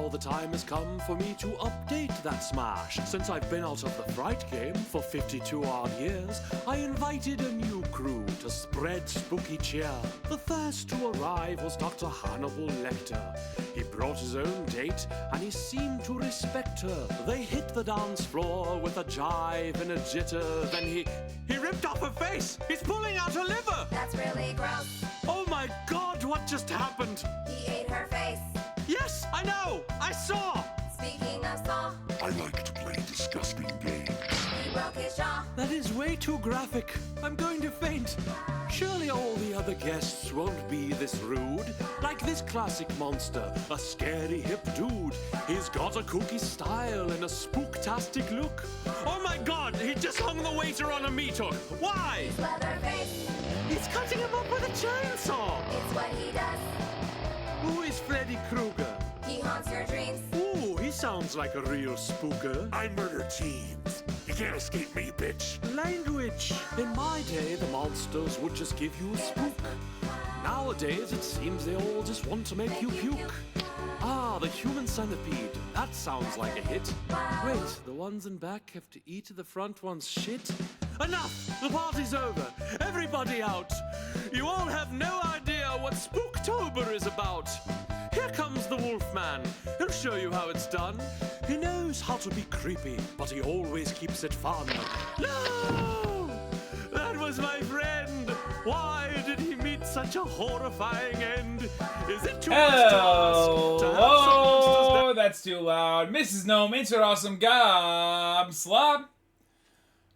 Now the time has come for me to update that smash. Since I've been out of the Fright game for 52 odd years, I invited a new crew to spread spooky cheer. The first to arrive was Dr. Hannibal Lecter. He brought his own date and he seemed to respect her. They hit the dance floor with a jive and a jitter. Then he ripped off her face. He's pulling out her liver. That's really gross. Oh my God, what just happened? He ate her face. Yes, I know! I saw! Speaking of saw, I like to play disgusting games. he broke his jaw. That is way too graphic. I'm going to faint. Surely all the other guests won't be this rude. Like this classic monster, a scary hip dude. He's got a kooky style and a spooktastic look. Oh my God, he just hung the waiter on a meat hook. Why? Leatherface, He's cutting him up with a chainsaw. it's what he does. Who is Freddy Krueger? He haunts your dreams. Ooh, he sounds like a real spooker. I murder teens. You can't escape me, bitch. Language. In my day, the monsters would just give you a spook. Nowadays, it seems they all just want to make you puke. Ah, the human centipede. That sounds like a hit. Wait, the ones in back have to eat the front one's shit? Enough! The party's over. Everybody out. You all have no idea what Spooktober is about. Here comes the Wolfman. He'll show you how it's done. He knows how to be creepy, but he always keeps it fun. No! That was my friend. Why did he meet such a horrifying end? Is it too much to ask? To have some monsters Oh, that's too loud. Mrs. Gnome, Mr. Awesome Gob Slob.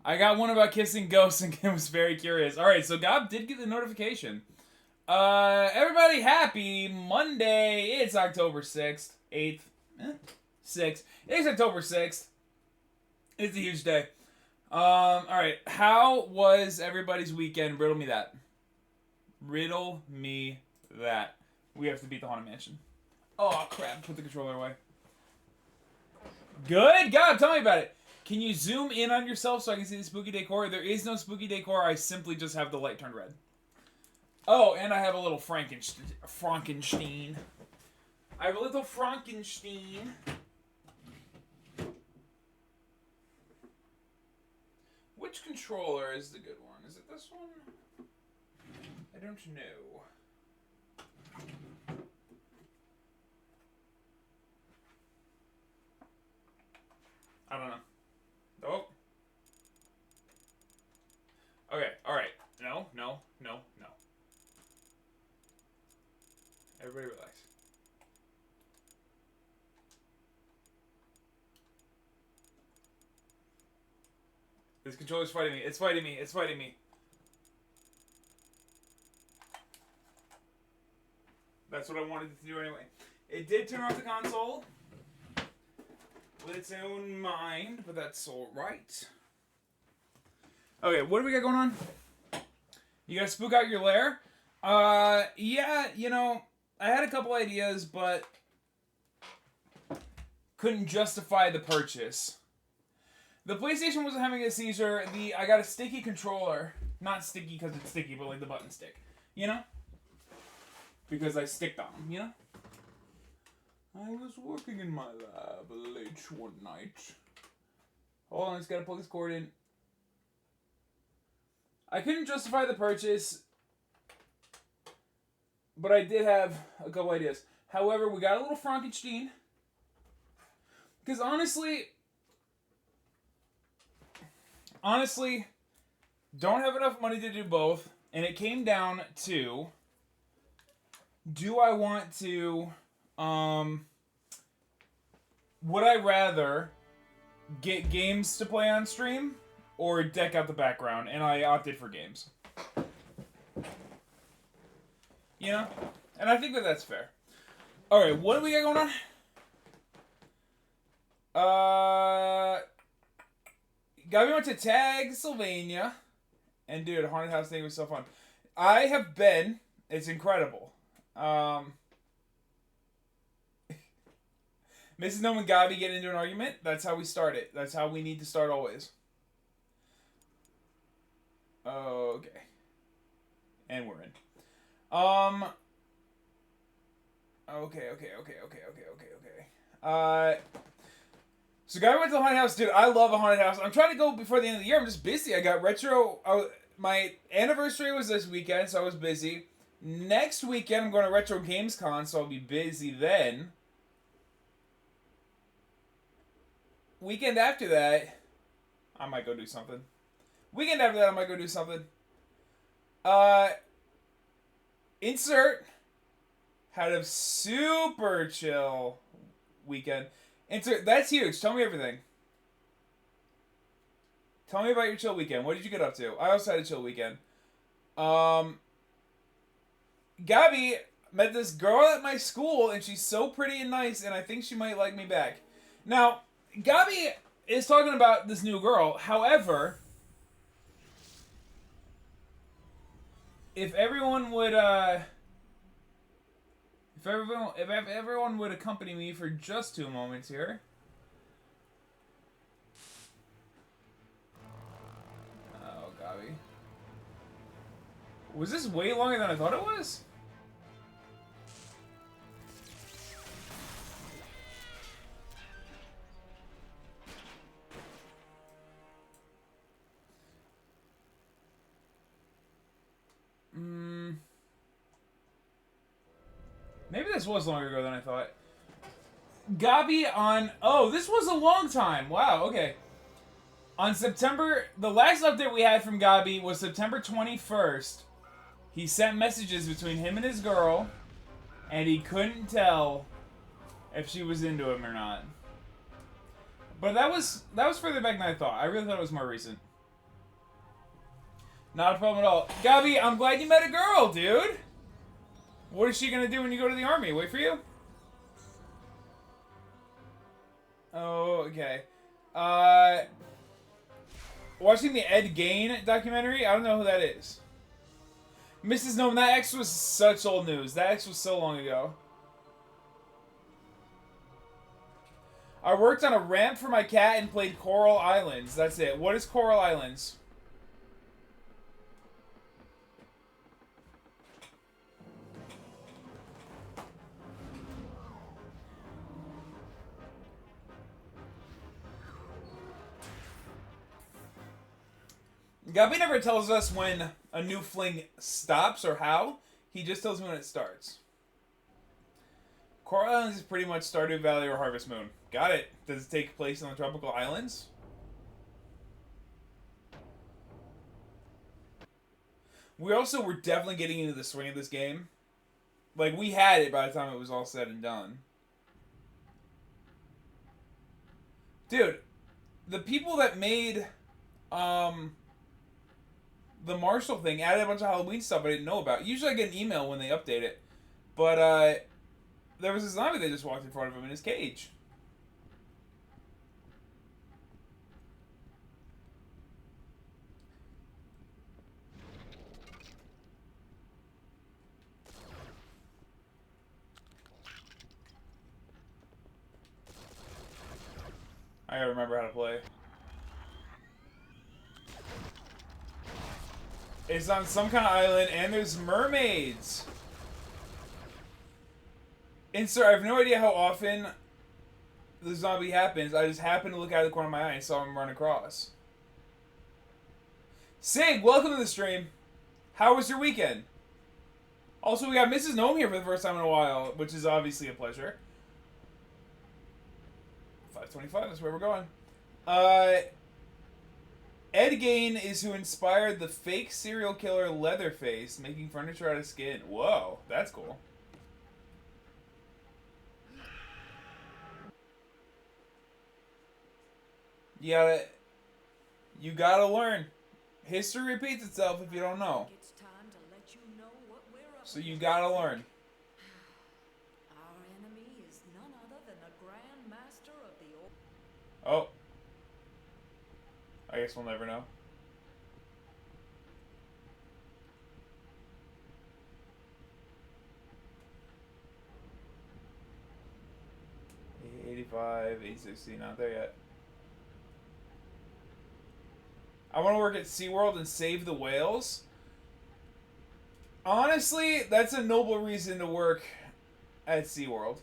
I got one about kissing ghosts and was very curious. Alright, so Gob did get the notification. Everybody happy Monday. It's October 6th. 8th. 6th. It's October 6th. It's a huge day. Alright. How was everybody's weekend? Riddle me that. Riddle me that. We have to beat the Haunted Mansion. Oh, crap. Put the controller away. Good. God, tell me about it. Can you zoom in on yourself so I can see the spooky decor? There is no spooky decor. I simply just have the light turned red. Oh, and I have a little Frankenstein. I have a little Frankenstein. Which controller is the good one? Is it this one? I don't know. I don't know. Oh. Okay, alright. No. Everybody relax. This controller's fighting me. It's fighting me. That's what I wanted it to do anyway. It did turn off the console with its own mind, but that's alright. Okay, what do we got going on? You gotta spook out your lair? Yeah, I had a couple ideas, but couldn't justify the purchase. The PlayStation wasn't having a seizure. I got a sticky controller. Not sticky because it's sticky, but like the button stick. Because I sticked on them, I was working in my lab late one night. Hold on, I just gotta plug this cord in. I couldn't justify the purchase, but I did have a couple ideas. However, we got a little Frankenstein. Because honestly, don't have enough money to do both. And it came down to, do I want to, would I rather get games to play on stream or deck out the background? And I opted for games. And I think that that's fair. Alright, what do we got going on? Gabby went to Tag Sylvania. And dude, Haunted House thing was so fun. I have been. It's incredible. Mrs. Gnome and Gabi get into an argument. That's how we start it. That's how we need to start always. Okay. And we're in. Okay. So guy went to the haunted house. Dude, I love a haunted house. I'm trying to go before the end of the year. I'm just busy. I got retro. My anniversary was this weekend, so I was busy. Next weekend, I'm going to Retro Games Con, so I'll be busy then. Weekend after that, I might go do something. Weekend after that, I might go do something. Insert had a super chill weekend. Insert, that's huge. Tell me everything. Tell me about your chill weekend. What did you get up to? I also had a chill weekend. Gabby met this girl at my school, and she's so pretty and nice, and I think she might like me back. Now, Gabby is talking about this new girl. However, if everyone would accompany me for just 2 moments here. Oh, Gabby. Was this way longer than I thought it was? Maybe this was longer ago than I thought. Gabi on... Oh, this was a long time. Wow, okay. On September... The last update we had from Gabi was September 21st. He sent messages between him and his girl, and he couldn't tell if she was into him or not. But that was further back than I thought. I really thought it was more recent. Not a problem at all. Gabi, I'm glad you met a girl, dude. What is she gonna do when you go to the army? Wait for you? Oh, okay. Watching the Ed Gein documentary? I don't know who that is. Mrs. Gnome, that X was such old news. That X was so long ago. I worked on a ramp for my cat and played Coral Islands. That's it. What is Coral Islands? Gabi never tells us when a new fling stops or how. He just tells me when it starts. Coral Islands is pretty much Stardew Valley or Harvest Moon. Got it. Does it take place on the tropical islands? We also were definitely getting into the swing of this game. Like, we had it by the time it was all said and done. Dude, the people that made, the Marshall thing added a bunch of Halloween stuff I didn't know about. Usually I get an email when they update it. But, there was a zombie that just walked in front of him in his cage. I gotta remember how to play. It's on some kind of island, and there's mermaids. And sir, I have no idea how often the zombie happens. I just happened to look out of the corner of my eye and saw him run across. Sig, welcome to the stream. How was your weekend? Also, we got Mrs. Gnome here for the first time in a while, which is obviously a pleasure. 525, that's where we're going. Ed Gein is who inspired the fake serial killer Leatherface, making furniture out of skin. Whoa, that's cool. You gotta learn. History repeats itself if you don't know. So you gotta learn. Our enemy is none other than the Grand Master of the old. Oh. I guess we'll never know. $85, $860, not there yet. I want to work at SeaWorld and save the whales. Honestly, that's a noble reason to work at SeaWorld.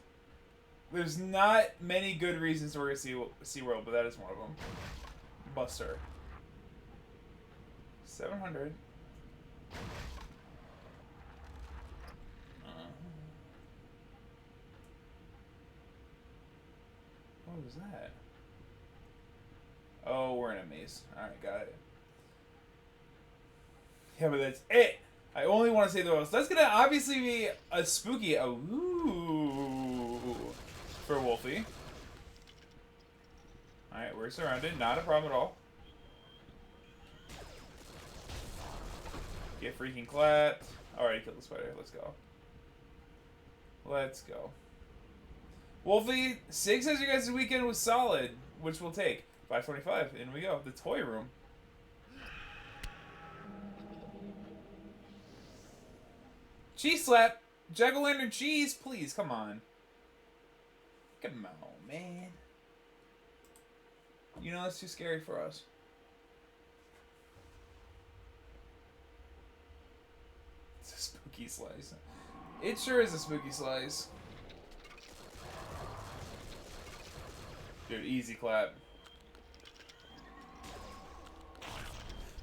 There's not many good reasons to work at SeaWorld, but that is one of them. Buster. 700. What was that? Oh, we're in a maze. Alright, got it. Yeah, but that's it. I only want to say the most. That's gonna obviously be a spooky ooh for Wolfie. Alright, we're surrounded. Not a problem at all. Get freaking clapped. Alright, killed the spider. Let's go. Let's go. Wolfie, 6 says you guys' weekend was solid, which we'll take. 525. In we go. The toy room. Cheese slap. Jack-o'-lantern cheese, please. Come on. Come on, man. You know that's too scary for us. It's a spooky slice. It sure is a spooky slice. Dude, easy clap.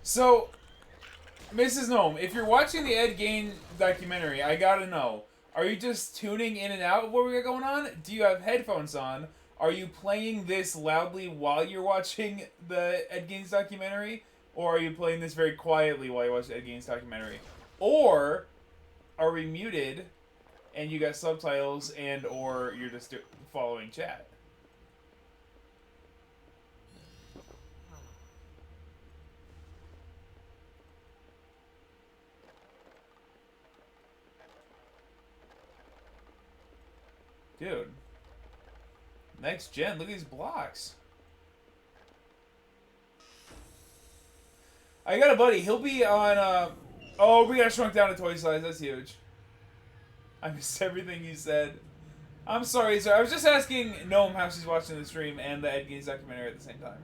So, Mrs. Gnome, if you're watching the Ed Gein documentary, I gotta know. Are you just tuning in and out of what we got going on? Do you have headphones on? Are you playing this loudly while you're watching the Ed Gein's documentary? Or are you playing this very quietly while you watch Ed Gein's documentary? Or are we muted and you got subtitles and or you're just following chat? Dude. Next gen, look at these blocks. I got a buddy, he'll be on, oh, we got shrunk down to toy size, that's huge. I missed everything you said. I'm sorry, sir. I was just asking Gnome how she's watching the stream and the Ed Gein's documentary at the same time.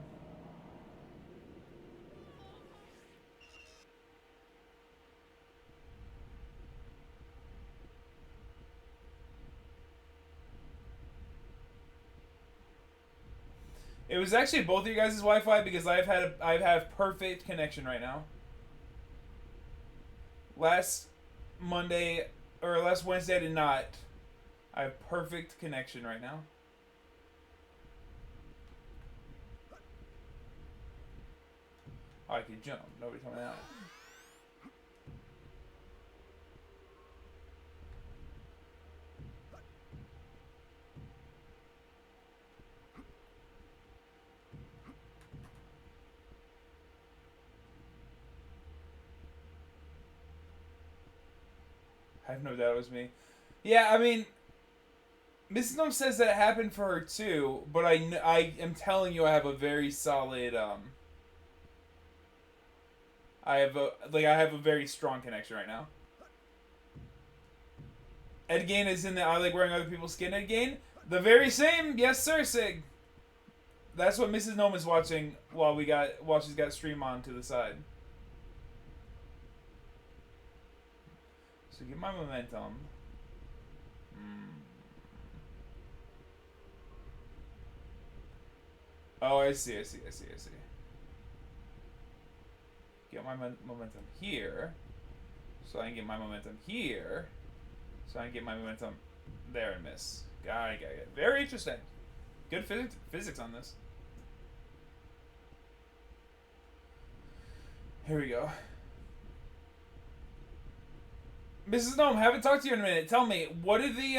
It was actually both of you guys' Wi-Fi because I have perfect connection right now. Last Monday or last Wednesday I did not. I have perfect connection right now. Oh, I can jump. Nobody told me that. I have no doubt it was me. Yeah, I mean, Mrs. Gnome says that it happened for her too, but I am telling you I have a very solid, I have a very strong connection right now. Ed Gein is in the I like wearing other people's skin Ed Gein. The very same, yes sir, Sig. That's what Mrs. Gnome is watching while she's got stream on to the side. So get my momentum. Oh, I see. Get my momentum here. So I can get my momentum here. So I can get my momentum there and miss. Got it. Very interesting. Good physics on this. Here we go. Mrs. Gnome, haven't talked to you in a minute. Tell me, what are the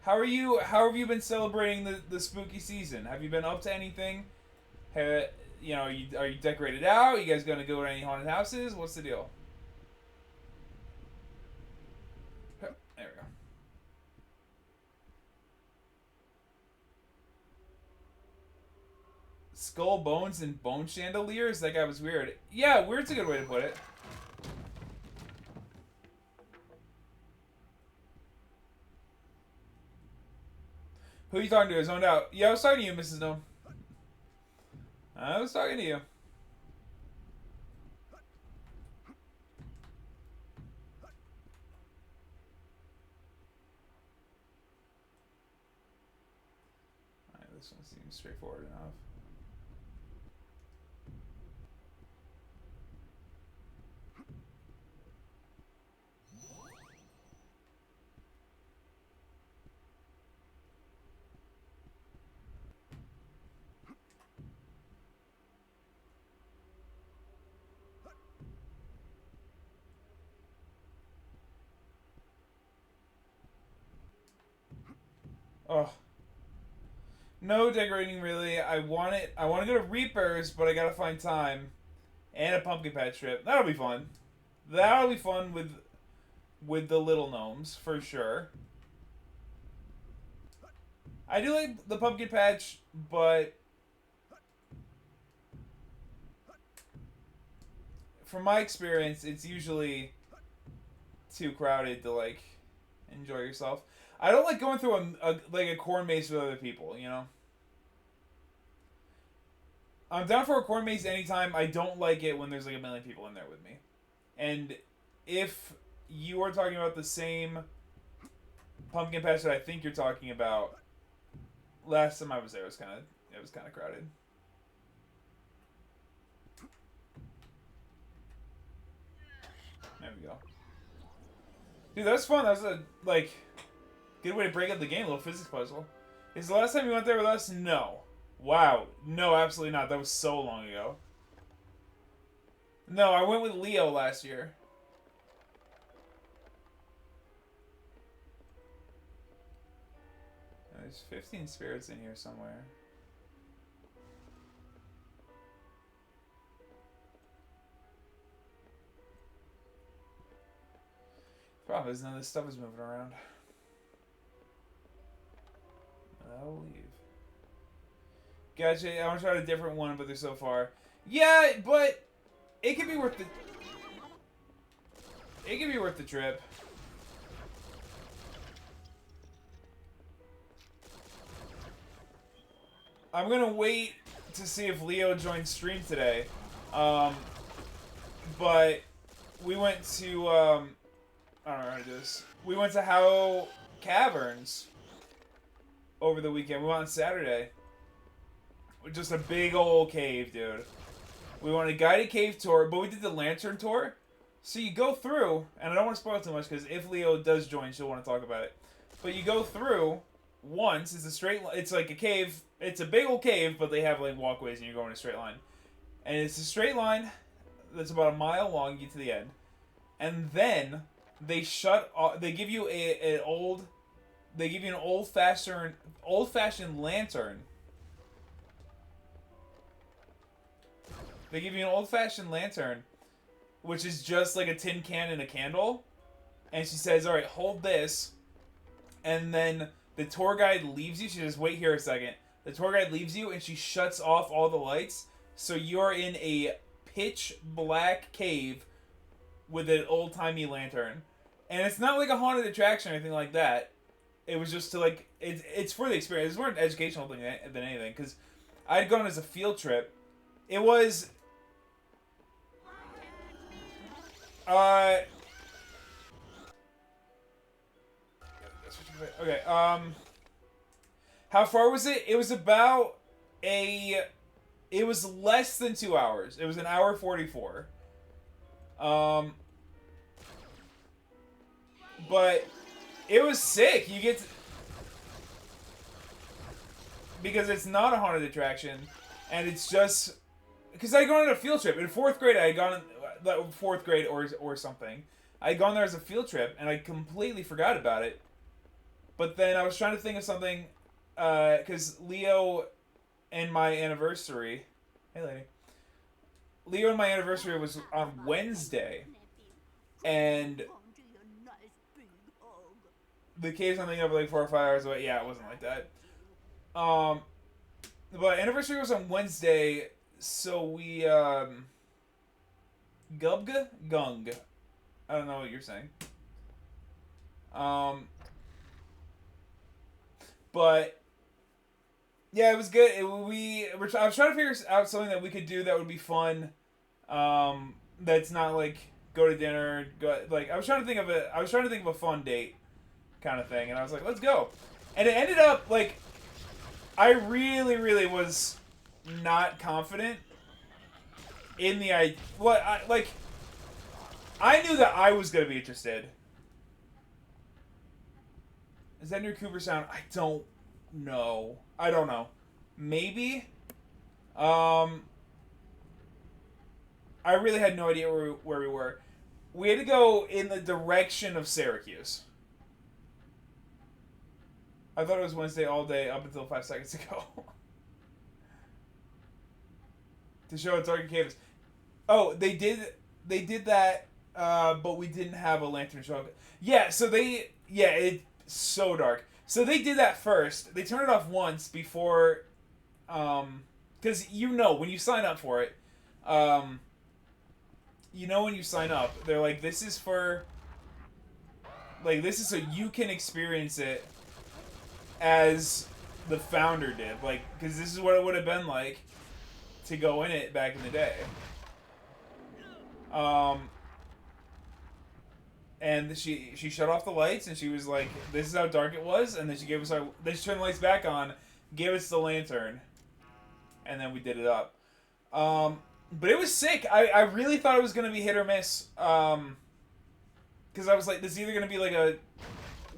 how have you been celebrating the spooky season? Have you been up to anything? Are you decorated out? You guys gonna go to any haunted houses? What's the deal? There we go. Skull, bones, and bone chandeliers? That guy was weird. Yeah, weird's a good way to put it. Who are you talking to? Zoned out. Yeah, I was talking to you, Mrs. Gnome. I was talking to you. This one seems straightforward enough. Oh. No decorating really. I want to go to Reapers, but I gotta find time. And a pumpkin patch trip. That'll be fun. That'll be fun with the little gnomes, for sure. I do like the pumpkin patch, but from my experience, it's usually too crowded to, like, enjoy yourself. I don't like going through a corn maze with other people, you know? I'm down for a corn maze anytime. I don't like it when there's like a million people in there with me. And if you are talking about the same pumpkin patch that I think you're talking about, last time I was there it was kind of crowded. There we go. Dude, that was fun. That was a good way to break up the game, a little physics puzzle. Is the last time you went there with us? No. Wow. No, absolutely not. That was so long ago. No, I went with Leo last year. There's 15 spirits in here somewhere. Problem is, none of this stuff is moving around. I'll leave. Gotcha. I want to try a different one, but they're so far. Yeah, but it could be worth the. It could be worth the trip. I'm gonna wait to see if Leo joins stream today. But we went to I don't know how to do this. We went to Howe Caverns over the weekend. We went on Saturday. Just a big old cave, dude. We went on a guided cave tour, but we did the lantern tour. So you go through, and I don't want to spoil too much because if Leo does join, she'll want to talk about it. But you go through once. It's a straight. It's like a cave. It's a big old cave, but they have like walkways, and you're going in a straight line. And it's a straight line that's about a mile long. You get to the end, and then they shut off. They give you an old. They give you an old-fashioned lantern. They give you an old-fashioned lantern, which is just like a tin can and a candle. And she says, all right, hold this. And then the tour guide leaves you. She says, wait here a second. The tour guide leaves you, and she shuts off all the lights. So you're in a pitch black cave with an old-timey lantern. And it's not like a haunted attraction or anything like that. It was just to, like, it's for the experience. It's more an educational thing than anything. Because I'd gone as a field trip. It was... Okay, how far was it? It was about it was less than 2 hours. It was an hour 44. But it was sick. You get to, because it's not a haunted attraction, and it's just, because I had gone on a field trip. In 4th grade, I had gone, 4th grade or something. I had gone there as a field trip, and I completely forgot about it. But then I was trying to think of something, because Leo and my anniversary... Hey, lady. Leo and my anniversary was on Wednesday. And the cave's on the of like 4 or 5 hours away. Yeah, it wasn't like that. But anniversary was on Wednesday, so we, Gubga? Gung. I don't know what you're saying. But yeah, it was good. I was trying to figure out something that we could do that would be fun. That's not like go to dinner. I was trying to think of a fun date kind of thing, and I was like, let's go. And it ended up like I really was not confident in the I knew that I was gonna be interested. Is that near Cooperstown? I don't know. I don't know. Maybe. I really had no idea where we were. We had to go in the direction of Syracuse. I thought it was Wednesday all day up until 5 seconds ago. To show it's dark caves. Oh, they did that, but we didn't have a lantern show up. Yeah, so it's so dark. So they did that first. They turned it off once before, because when you sign up for it, when you sign up, they're like, this is so you can experience it as the founder did, because this is what it would have been like to go in it back in the day. And she shut off the lights and she was like, this is how dark it was, and then she turned the lights back on, gave us the lantern, and then we did it up. But it was sick. I really thought it was gonna be hit or miss. Because I was like, this is either gonna be like a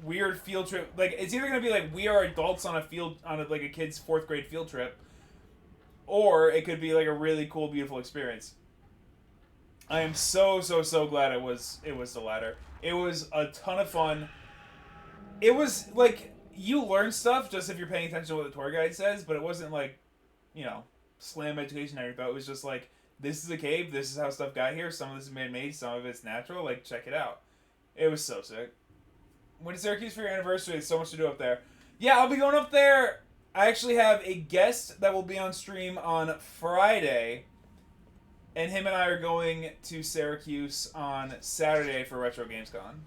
weird field trip. Like, it's either gonna be like we are adults on a kid's 4th grade field trip, or it could be like a really cool, beautiful experience. I am so glad it was the latter. It was a ton of fun. It was like you learn stuff just if you're paying attention to what the tour guide says, but it wasn't like, slam education or anything. It was just like, this is a cave, this is how stuff got here, some of this is man-made, some of it's natural, like, check it out. It was so sick. Went to Syracuse for your anniversary, there's so much to do up there. Yeah, I'll be going up there. I actually have a guest that will be on stream on Friday, and him and I are going to Syracuse on Saturday for Retro Gamescom.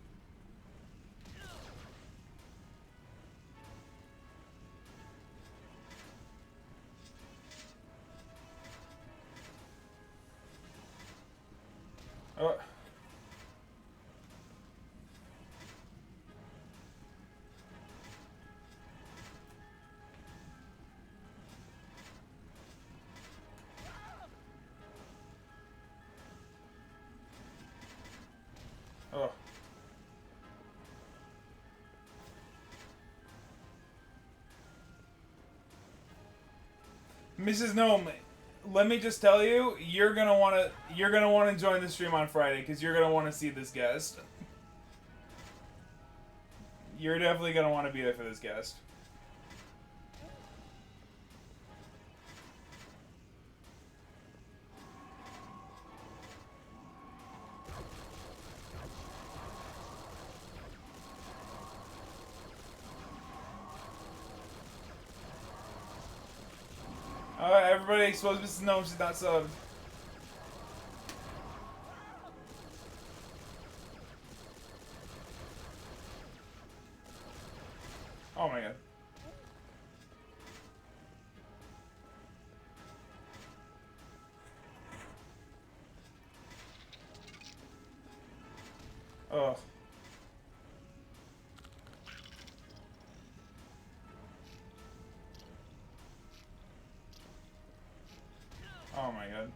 Oh. Oh. Mrs. Gnome, let me just tell you, you're gonna wanna join the stream on Friday because you're gonna want to see this guest. You're definitely gonna want to be there for this guest. Alright, everybody expose Mrs. Gnome, she's not subbed. Oh my god. Ugh. Oh my god.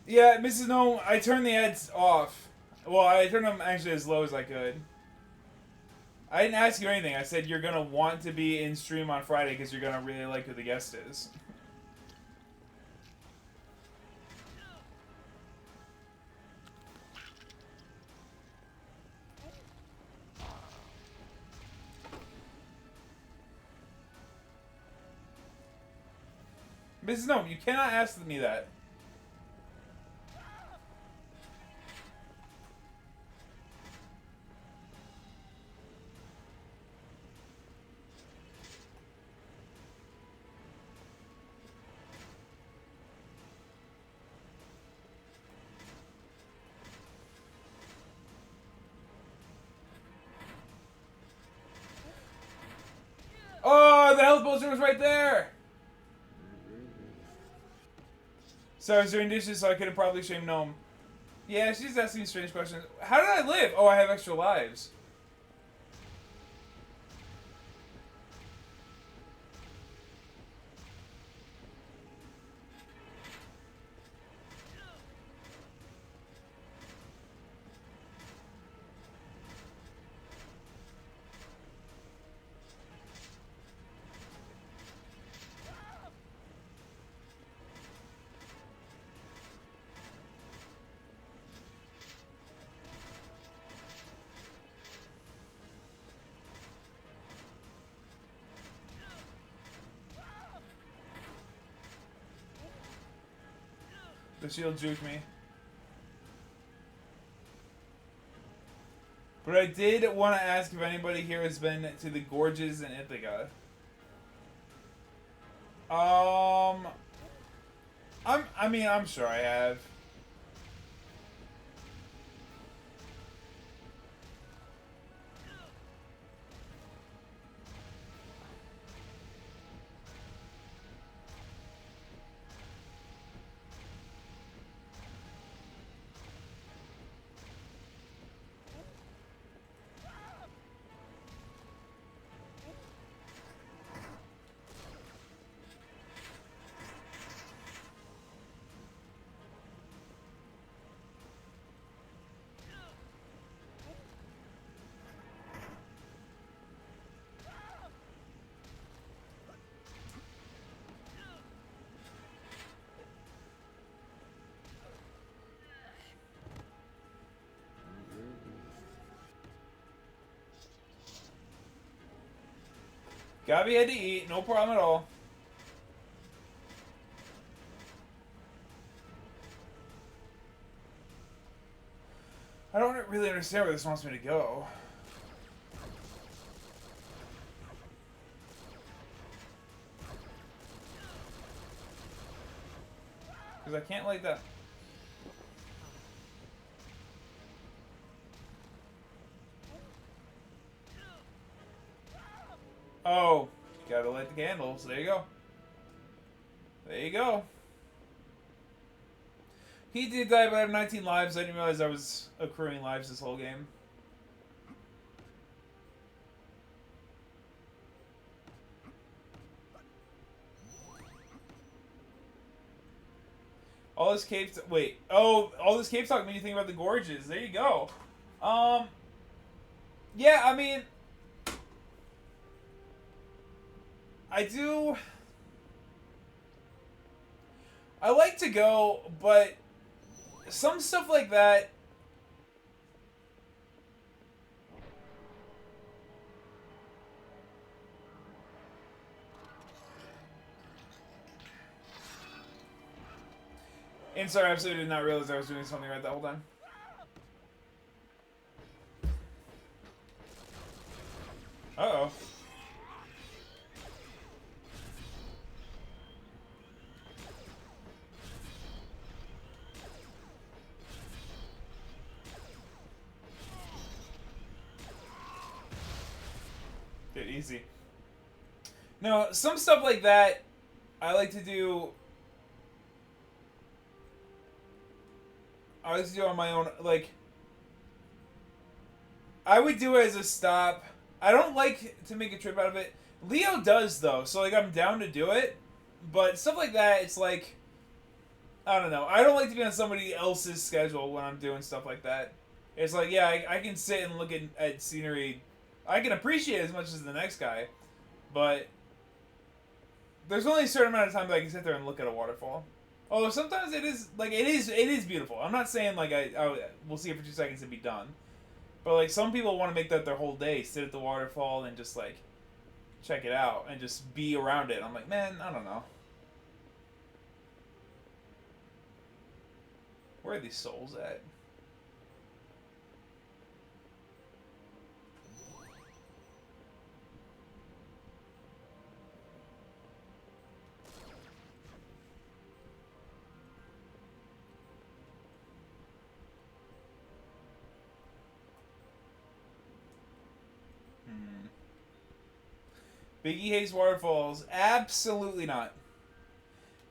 Yeah, Mrs. Gnome, I turned the ads off. Well, I turned them actually as low as I could. I didn't ask you anything. I said you're gonna want to be in stream on Friday because you're gonna really like who the guest is. Mrs. Gnome, you cannot ask me that. Oh, Oh, the health potion was right there! So I was doing dishes, so I could have probably shamed Gnome. Yeah, she's asking strange questions. How did I live? Oh, I have extra lives. The shield juked me. But I did want to ask if anybody here has been to the gorges in Ithaca. I'm sure I have. Gabby had to eat, no problem at all. I don't really understand where this wants me to go. Because I can't like that. Oh, gotta light the candles. There you go. There you go. He did die, but I have 19 lives. I didn't realize I was accruing lives this whole game. All this cave... Wait. Oh, all this cave talk made you think about the gorges. There you go. Yeah, I mean... I do... I like to go, but... some stuff like that... And sorry, I absolutely did not realize I was doing something right that whole time. Uh-oh. Get easy. No, some stuff like that, I like to do... I like to do on my own, like... I would do it as a stop. I don't like to make a trip out of it. Leo does, though, so, like, I'm down to do it. But stuff like that, it's like... I don't know. I don't like to be on somebody else's schedule when I'm doing stuff like that. It's like, yeah, I can sit and look at scenery. I can appreciate it as much as the next guy. But... there's only a certain amount of time that I can sit there and look at a waterfall. Although sometimes it is, like, it is beautiful. I'm not saying, like, we'll see it for 2 seconds and be done. But, like, some people want to make that their whole day. Sit at the waterfall and just, like, check it out. And just be around it. I'm like, man, I don't know. Where are these souls at? Biggie hates waterfalls. Absolutely not.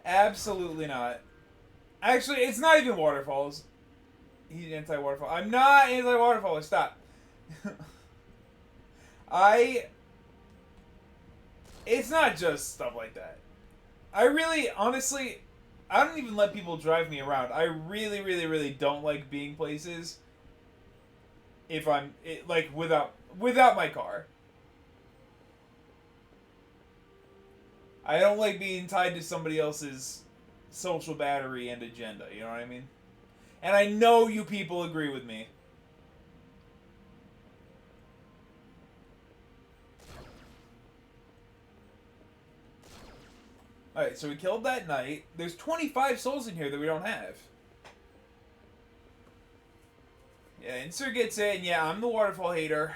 Absolutely not. Actually, it's not even waterfalls. He's anti-waterfall. I'm not anti-waterfall. Stop. It's not just stuff like that. I really, honestly, I don't even let people drive me around. I really, really, really don't like being places if I'm, like, without my car. I don't like being tied to somebody else's social battery and agenda, you know what I mean? And I know you people agree with me. Alright, so we killed that knight. There's 25 souls in here that we don't have. Yeah, Insert gets it, and yeah, I'm the waterfall hater.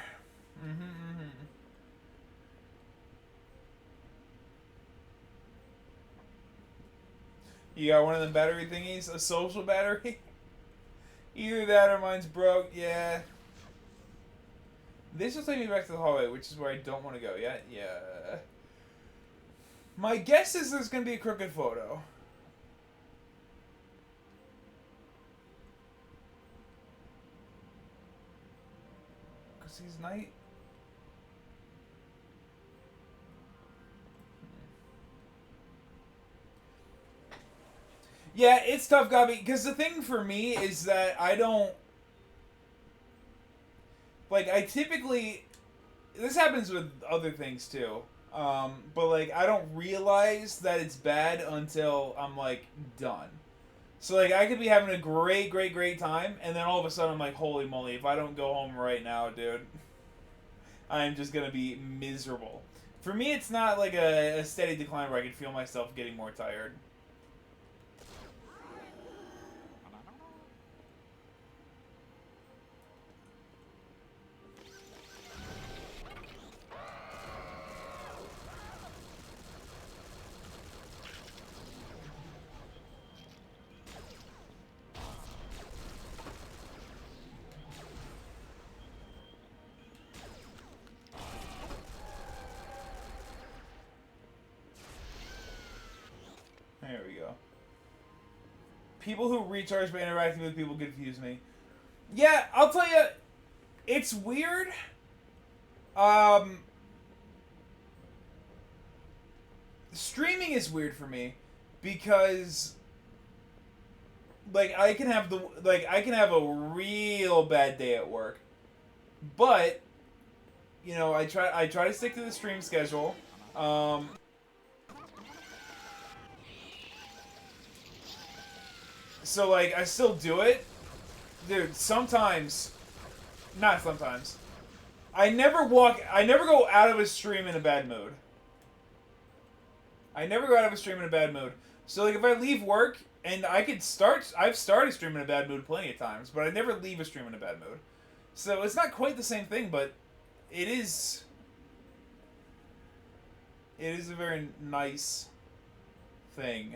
You got one of the battery thingies? A social battery? Either that or mine's broke, yeah. This will take me back to the hallway, which is where I don't want to go yet. Yeah. My guess is there's going to be a crooked photo. Because he's knight. Yeah, it's tough, Gabi, because the thing for me is that I don't... Like, I typically... This happens with other things, too. But, like, I don't realize that it's bad until I'm, like, done. So, like, I could be having a great, great, great time, and then all of a sudden I'm like, holy moly, if I don't go home right now, dude, I'm just gonna be miserable. For me, it's not, like, a steady decline where I can feel myself getting more tired. There we go. People who recharge by interacting with people confuse me. Yeah, I'll tell you, it's weird. Streaming is weird for me because, like, I can have a real bad day at work, but you know, I try to stick to the stream schedule. So, like, I still do it. Dude, sometimes... Not sometimes. I never go out of a stream in a bad mood. I never go out of a stream in a bad mood. So, like, if I leave work, and I've started streaming in a bad mood plenty of times, but I never leave a stream in a bad mood. So, it's not quite the same thing, but it is... It is a very nice thing.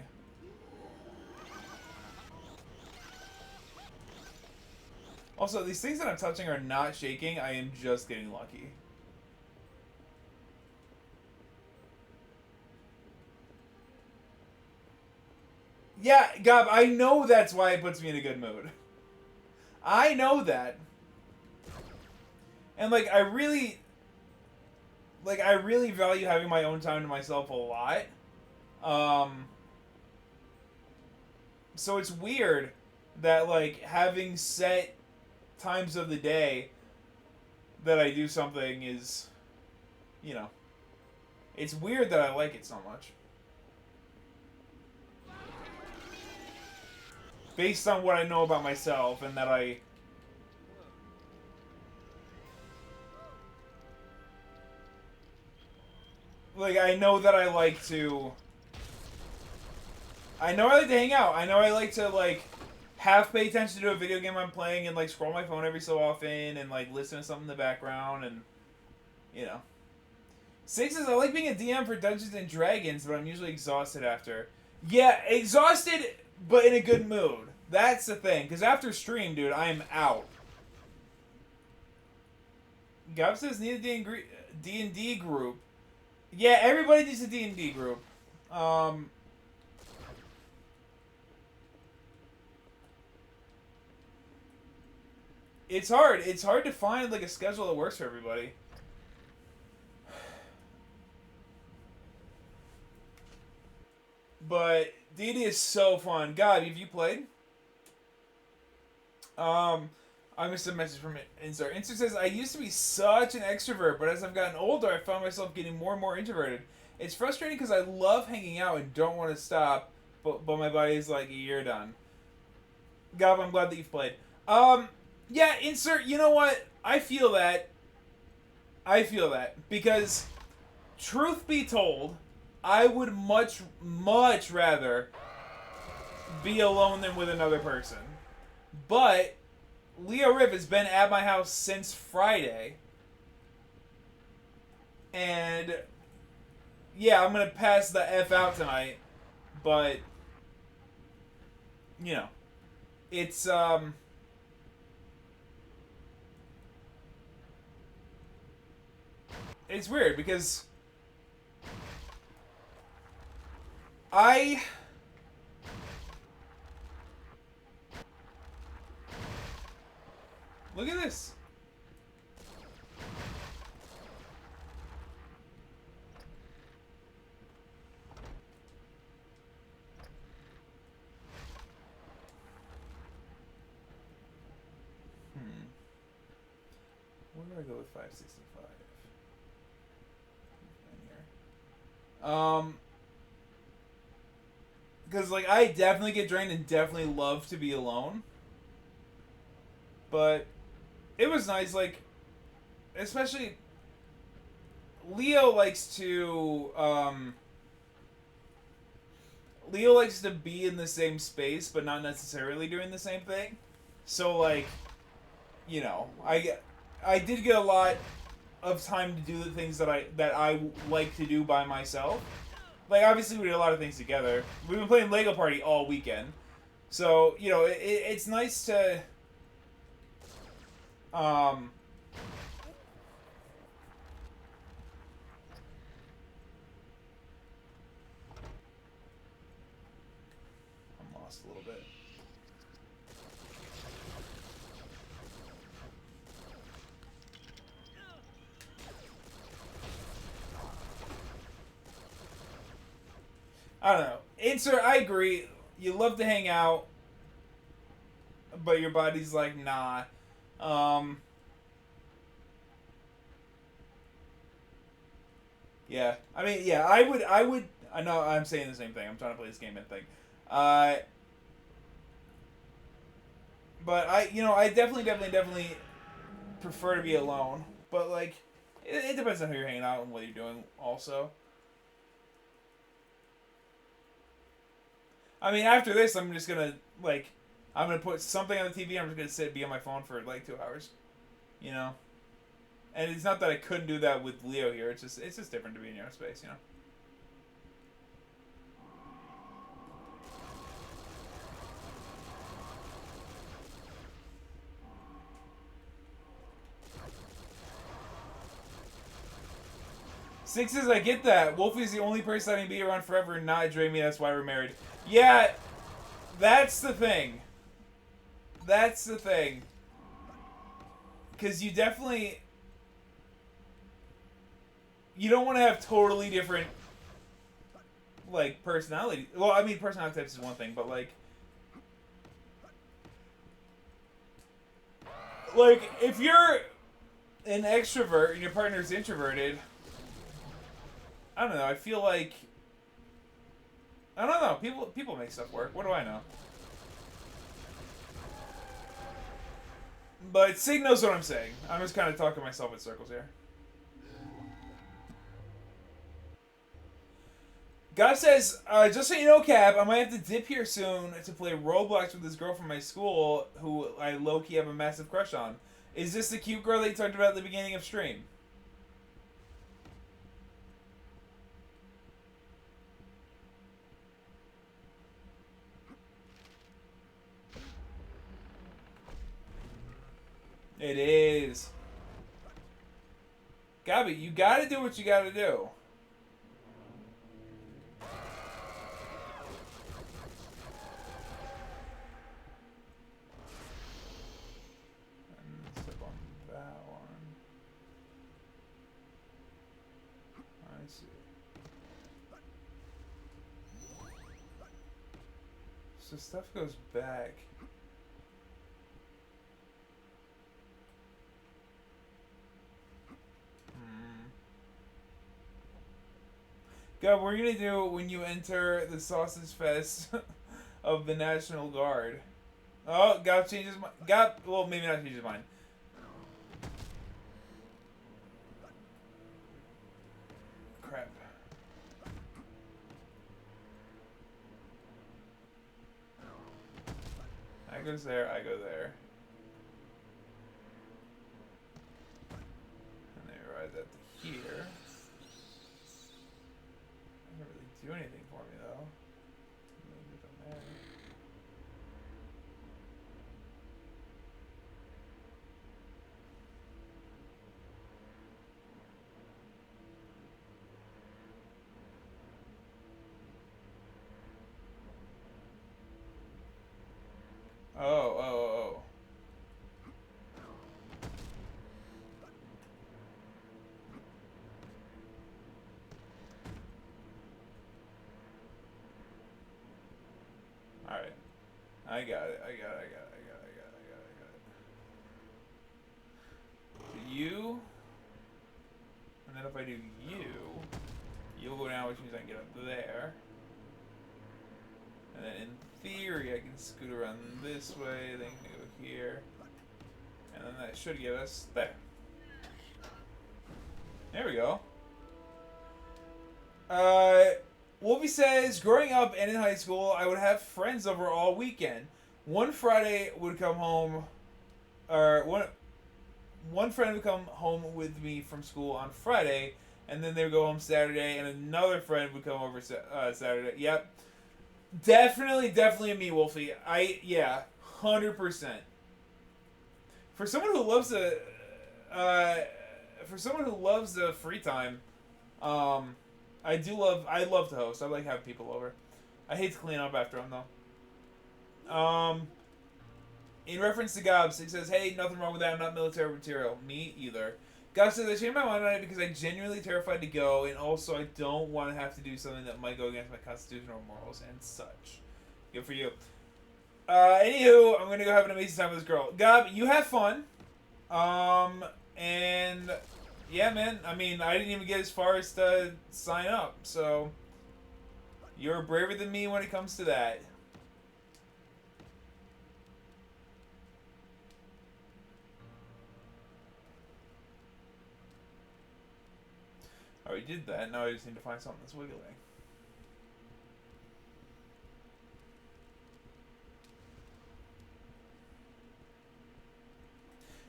Also, these things that I'm touching are not shaking. I am just getting lucky. Yeah, Gab, I know that's why it puts me in a good mood. I know that. And, like, I really value having my own time to myself a lot. So it's weird that, like, having set times of the day that I do something is, you know, it's weird that I like it so much. Based on what I know about myself and that I know that I like to hang out. I know I like to, like, half pay attention to a video game I'm playing and, like, scroll my phone every so often and, like, listen to something in the background and, you know. 6 says, I like being a DM for Dungeons & Dragons, but I'm usually exhausted after. Yeah, exhausted, but in a good mood. That's the thing, because after stream, dude, I am out. Gab says, need a D&D group. Yeah, everybody needs a D&D group. It's hard. It's hard to find like a schedule that works for everybody. But D&D is so fun. God, have you played? I missed a message from Insert. Insert says, I used to be such an extrovert, but as I've gotten older, I found myself getting more and more introverted. It's frustrating because I love hanging out and don't want to stop, but my body's like, you're done. Gav, I'm glad that you've played. Yeah, Insert, you know what? I feel that. Because, truth be told, I would much rather be alone than with another person. But Leo Riff has been at my house since Friday. And yeah, I'm gonna pass the F out tonight. But you know, it's it's weird because look at this. Where do I go with 565? In here. Because like I definitely get drained and definitely love to be alone. But it was nice, like, especially Leo likes to be in the same space, but not necessarily doing the same thing. So like, you know, I did get a lot of time to do the things that I like to do by myself. Like obviously we did a lot of things together. We've been playing Lego Party all weekend, so you know it's nice to. I'm lost a little bit. I don't know. Insert, I agree. You love to hang out, but your body's like, nah. Yeah. I mean, yeah, I would, I know I'm saying the same thing. I'm trying to play this game and thing. But I definitely prefer to be alone. But, like, it depends on who you're hanging out and what you're doing also. I mean, after this, I'm just gonna, like, I'm gonna put something on the TV. I'm just gonna sit, be on my phone for like 2 hours, you know. And it's not that I couldn't do that with Leo here. It's just different to be in your own space, you know. Sixes, I get that. Wolfie's the only person I can be around forever and not drain me. That's why we're married. Yeah, that's the thing. That's the thing. Because you definitely... You don't want to have totally different, like, personality. Well, I mean, personality types is one thing, but, like... Like, if you're an extrovert and your partner's introverted... I don't know, I feel like... I don't know, people make stuff work. What do I know? But Sig knows what I'm saying. I'm just kind of talking myself in circles here. God says, just so you know, Cap, I might have to dip here soon to play Roblox with this girl from my school who I low-key have a massive crush on. Is this the cute girl that you talked about at the beginning of stream? It is. Gabby, you gotta do what you gotta do. me see. So stuff goes back. God, we're gonna do when you enter the Sausage Fest of the National Guard. Oh, God changes mind. God, well, maybe not change his mind. Crap. I goes there, I go there. And they ride that to here. Doesn't really do anything for me though. Move it on there. Oh. Alright. I got it. You. And then if I do you, you'll go down, which means I can get up there. And then in theory, I can scoot around this way, then go here. And then that should get us there. There we go. Wolfie says, growing up and in high school, I would have friends over all weekend. One Friday would come home, or one friend would come home with me from school on Friday, and then they would go home Saturday, and another friend would come over Saturday. Yep. Definitely a me, Wolfie. Yeah, 100%. For someone who loves the free time, I love to host. I like having people over. I hate to clean up after them though. In reference to Gobs, it says, "Hey, nothing wrong with that. I'm not military material. Me either." Gobs says, "I changed my mind on it because I'm genuinely terrified to go, and also I don't want to have to do something that might go against my constitutional morals and such." Good for you. Anywho, I'm gonna go have an amazing time with this girl. Gob, you have fun. And yeah, man. I mean, I didn't even get as far as to sign up, so you're braver than me when it comes to that. I already did that. Now I just need to find something that's wiggling.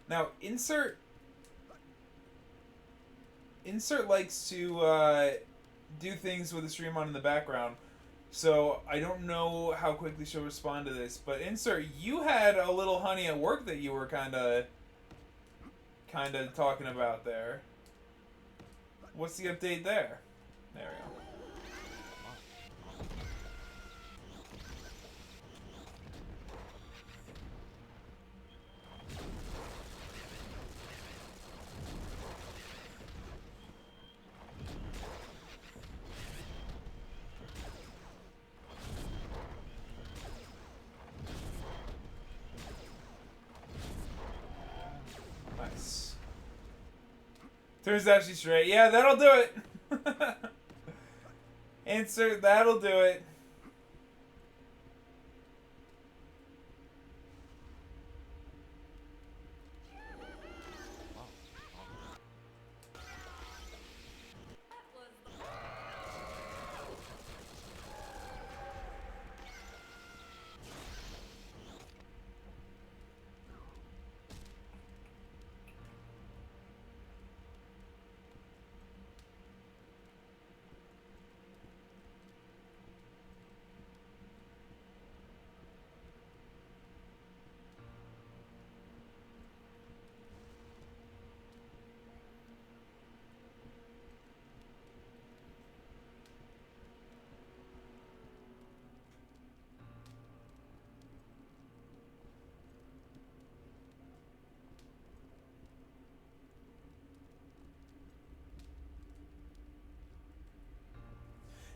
Now, Insert likes to do things with the stream on in the background, so I don't know how quickly she'll respond to this. But Insert, you had a little honey at work that you were kind of talking about there. What's the update there? There we go. Nice. Turns out she's straight. Yeah, that'll do it. Insert, that'll do it.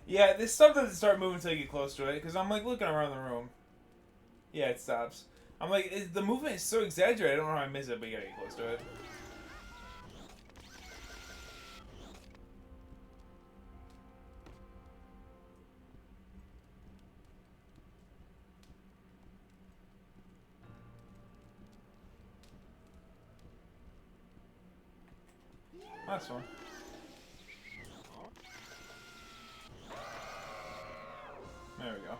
Yeah, this stuff doesn't start moving until you get close to it, because I'm like looking around the room. Yeah, it stops. I'm like, the movement is so exaggerated, I don't know how I miss it, but you gotta get close to it. That's fun. There we go.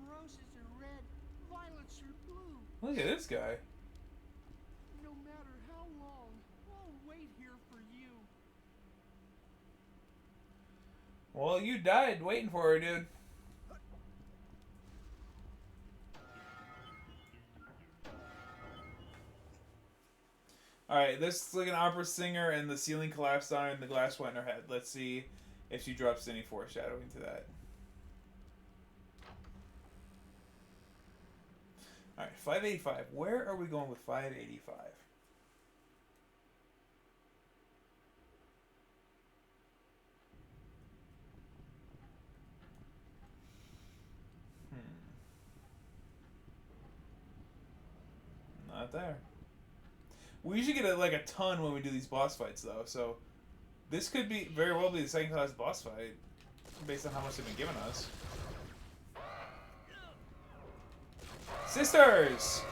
Roses are red, violets are blue. Look at this guy. No matter how long, I'll wait here for you. Well, you died waiting for her, dude. Alright, this is like an opera singer, and the ceiling collapsed on her, and the glass went in her head. Let's see if she drops any foreshadowing to that. Alright, 585. Where are we going with 585? Not there. We usually get like a ton when we do these boss fights, though, so this could be very well be the second class boss fight based on how much they've been giving us. Sisters!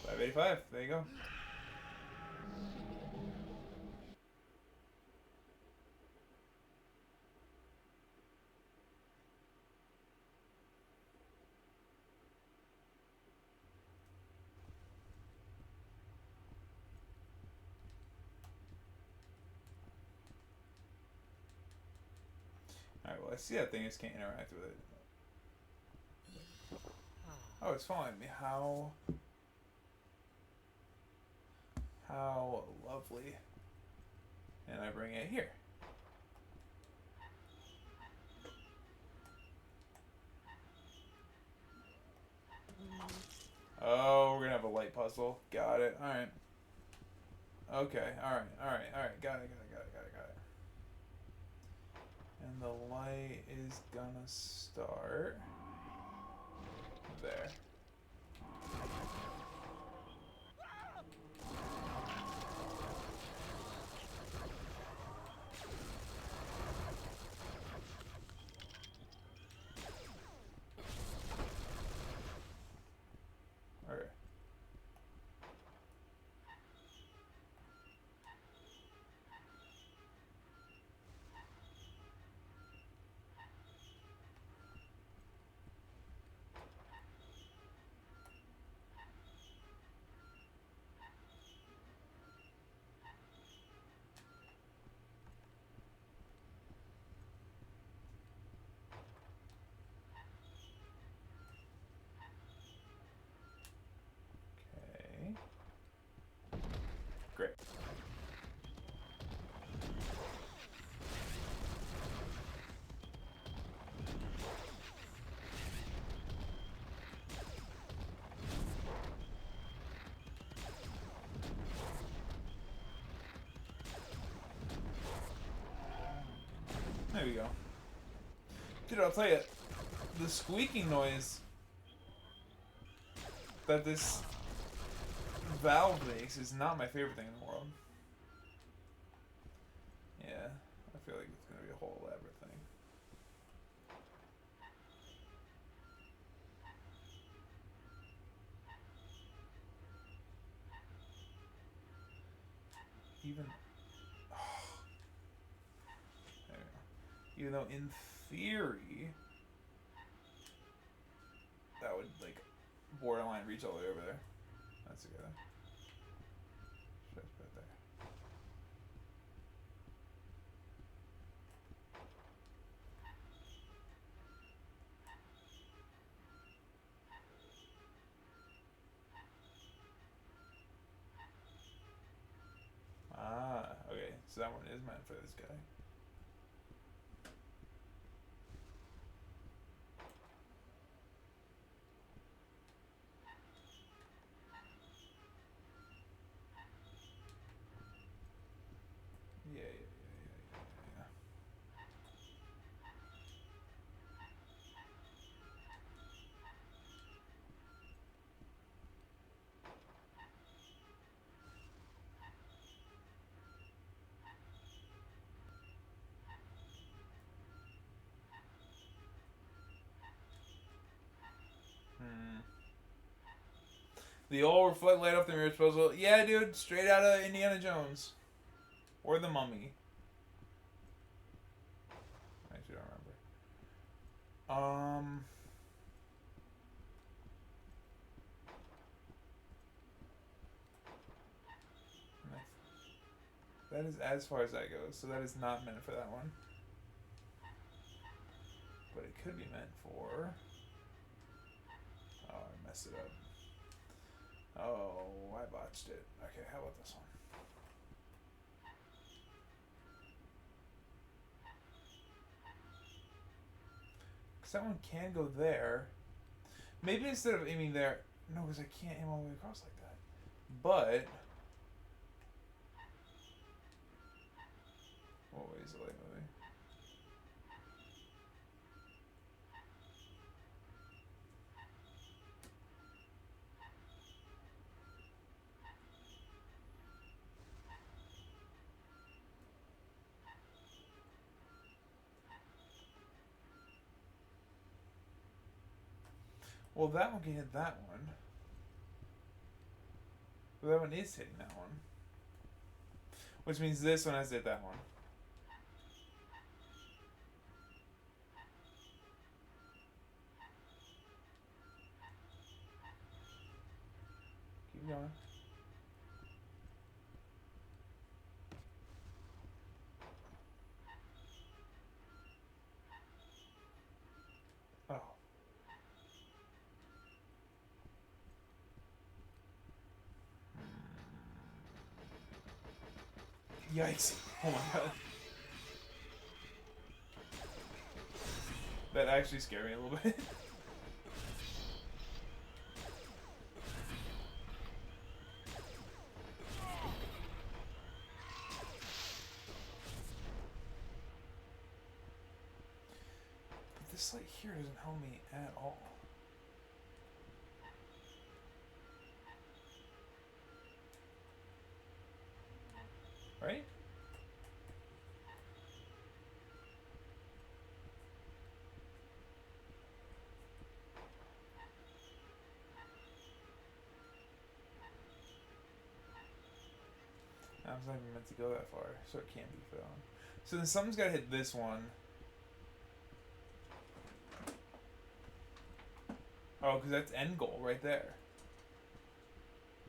585. There you go. Alright, well, I see that thing. I just can't interact with it. Oh, it's following me. How lovely. And I bring it here. Oh, we're gonna have a light puzzle. Got it. Alright. Okay, alright. Got it. And the light is gonna start there. Okay. Okay. Great. There we go. Dude, I'll tell you, the squeaking noise that this valve makes is not my favorite thing in the world. Yeah, I feel like it's gonna be a whole elaborate thing. Even... there we go. Even though in theory that would like borderline reach all the way over there. That's together. Should I put it there? Ah, okay. So that one is meant for this guy. The old reflect light off the mirror puzzle. Yeah, dude, straight out of Indiana Jones. Or The Mummy. I actually don't remember. That is as far as that goes, so that is not meant for that one. But it could be meant for... Oh, I messed it up. Oh, I botched it. Okay, how about this one? Because that one can go there. Maybe instead of aiming there... No, because I can't aim all the way across like that. But... What way is the light moving? Well, that one can hit that one. But that one is hitting that one. Which means this one has to hit that one. Keep going. Oh. Yikes. Oh my god. That actually scared me a little bit. But this light here doesn't help me at all. Right? I was not even meant to go that far, so it can't be for that one. So then something's got to hit this one. Oh, because that's end goal right there.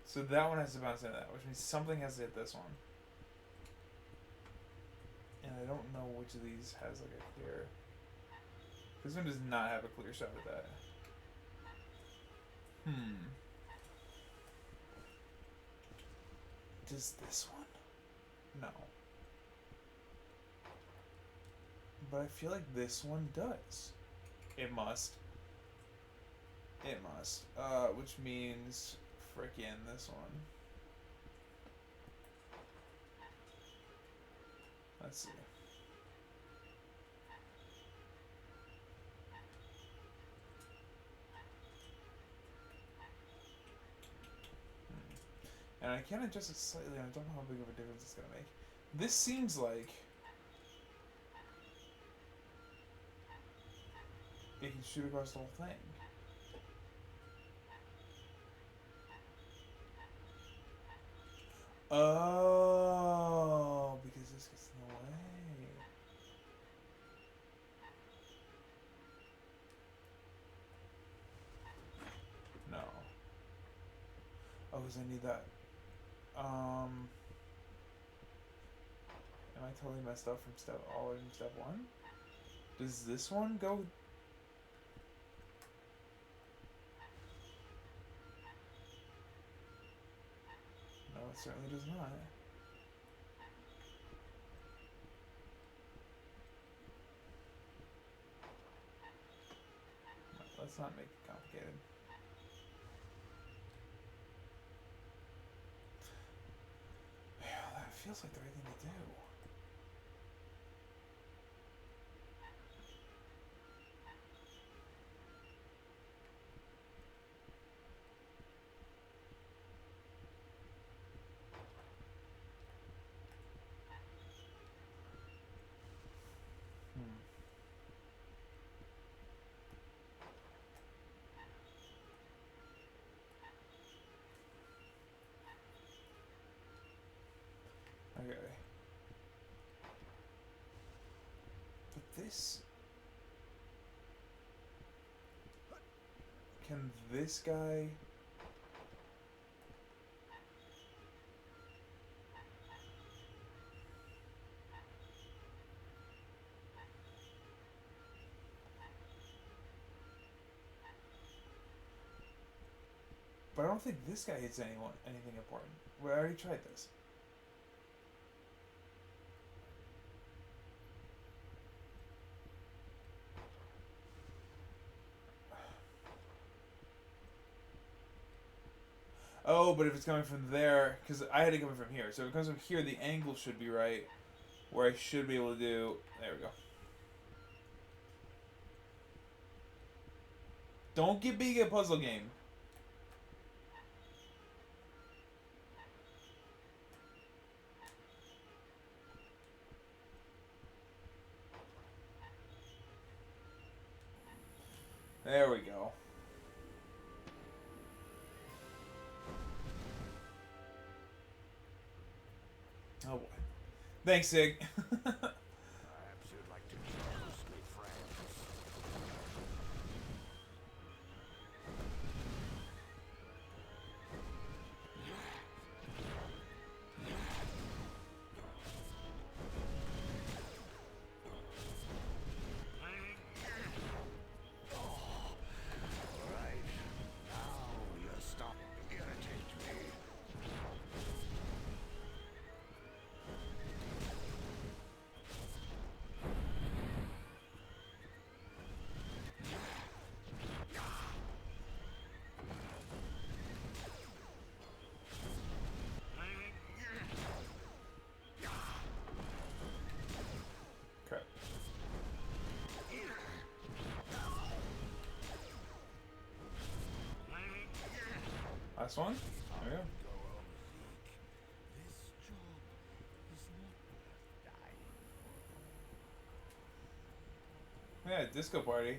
So that one has to bounce into that, which means something has to hit this one. And I don't know which of these has like a clear... This one does not have a clear shot at that. Does this one? No. But I feel like this one does. It must. It must. Which means frickin' this one. Let's see. And I can adjust it slightly, and I don't know how big of a difference it's going to make. This seems like it can shoot across the whole thing. Oh, because this gets in the way. No. Oh, because I need that. Am I totally messed up from all the way from step one? Does this one go? No, it certainly does not. Let's not make it complicated. That feels like the right thing to do. this... Can this guy... But I don't think this guy hits anything important. We already tried this. Oh, but if it's coming from there, because I had it coming from here. So if it comes from here, the angle should be right. Where I should be able to do... There we go. Don't get big at puzzle game. There we go. Oh boy. Thanks, Sig. Perhaps you'd like to close me, friends. Right. Now you stop irritating me. Okay. Last one. There we go. This job is not worth dying. Yeah, disco party.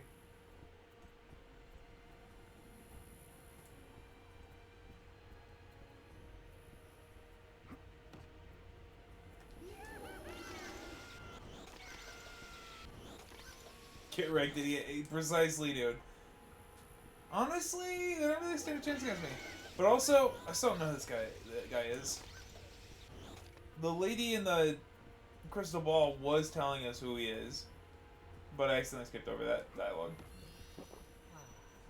Get wrecked, idiot. Precisely, dude. Honestly, they don't really stand a chance against me. But also, I still don't know who that guy is. The lady in the crystal ball was telling us who he is, but I accidentally skipped over that dialogue.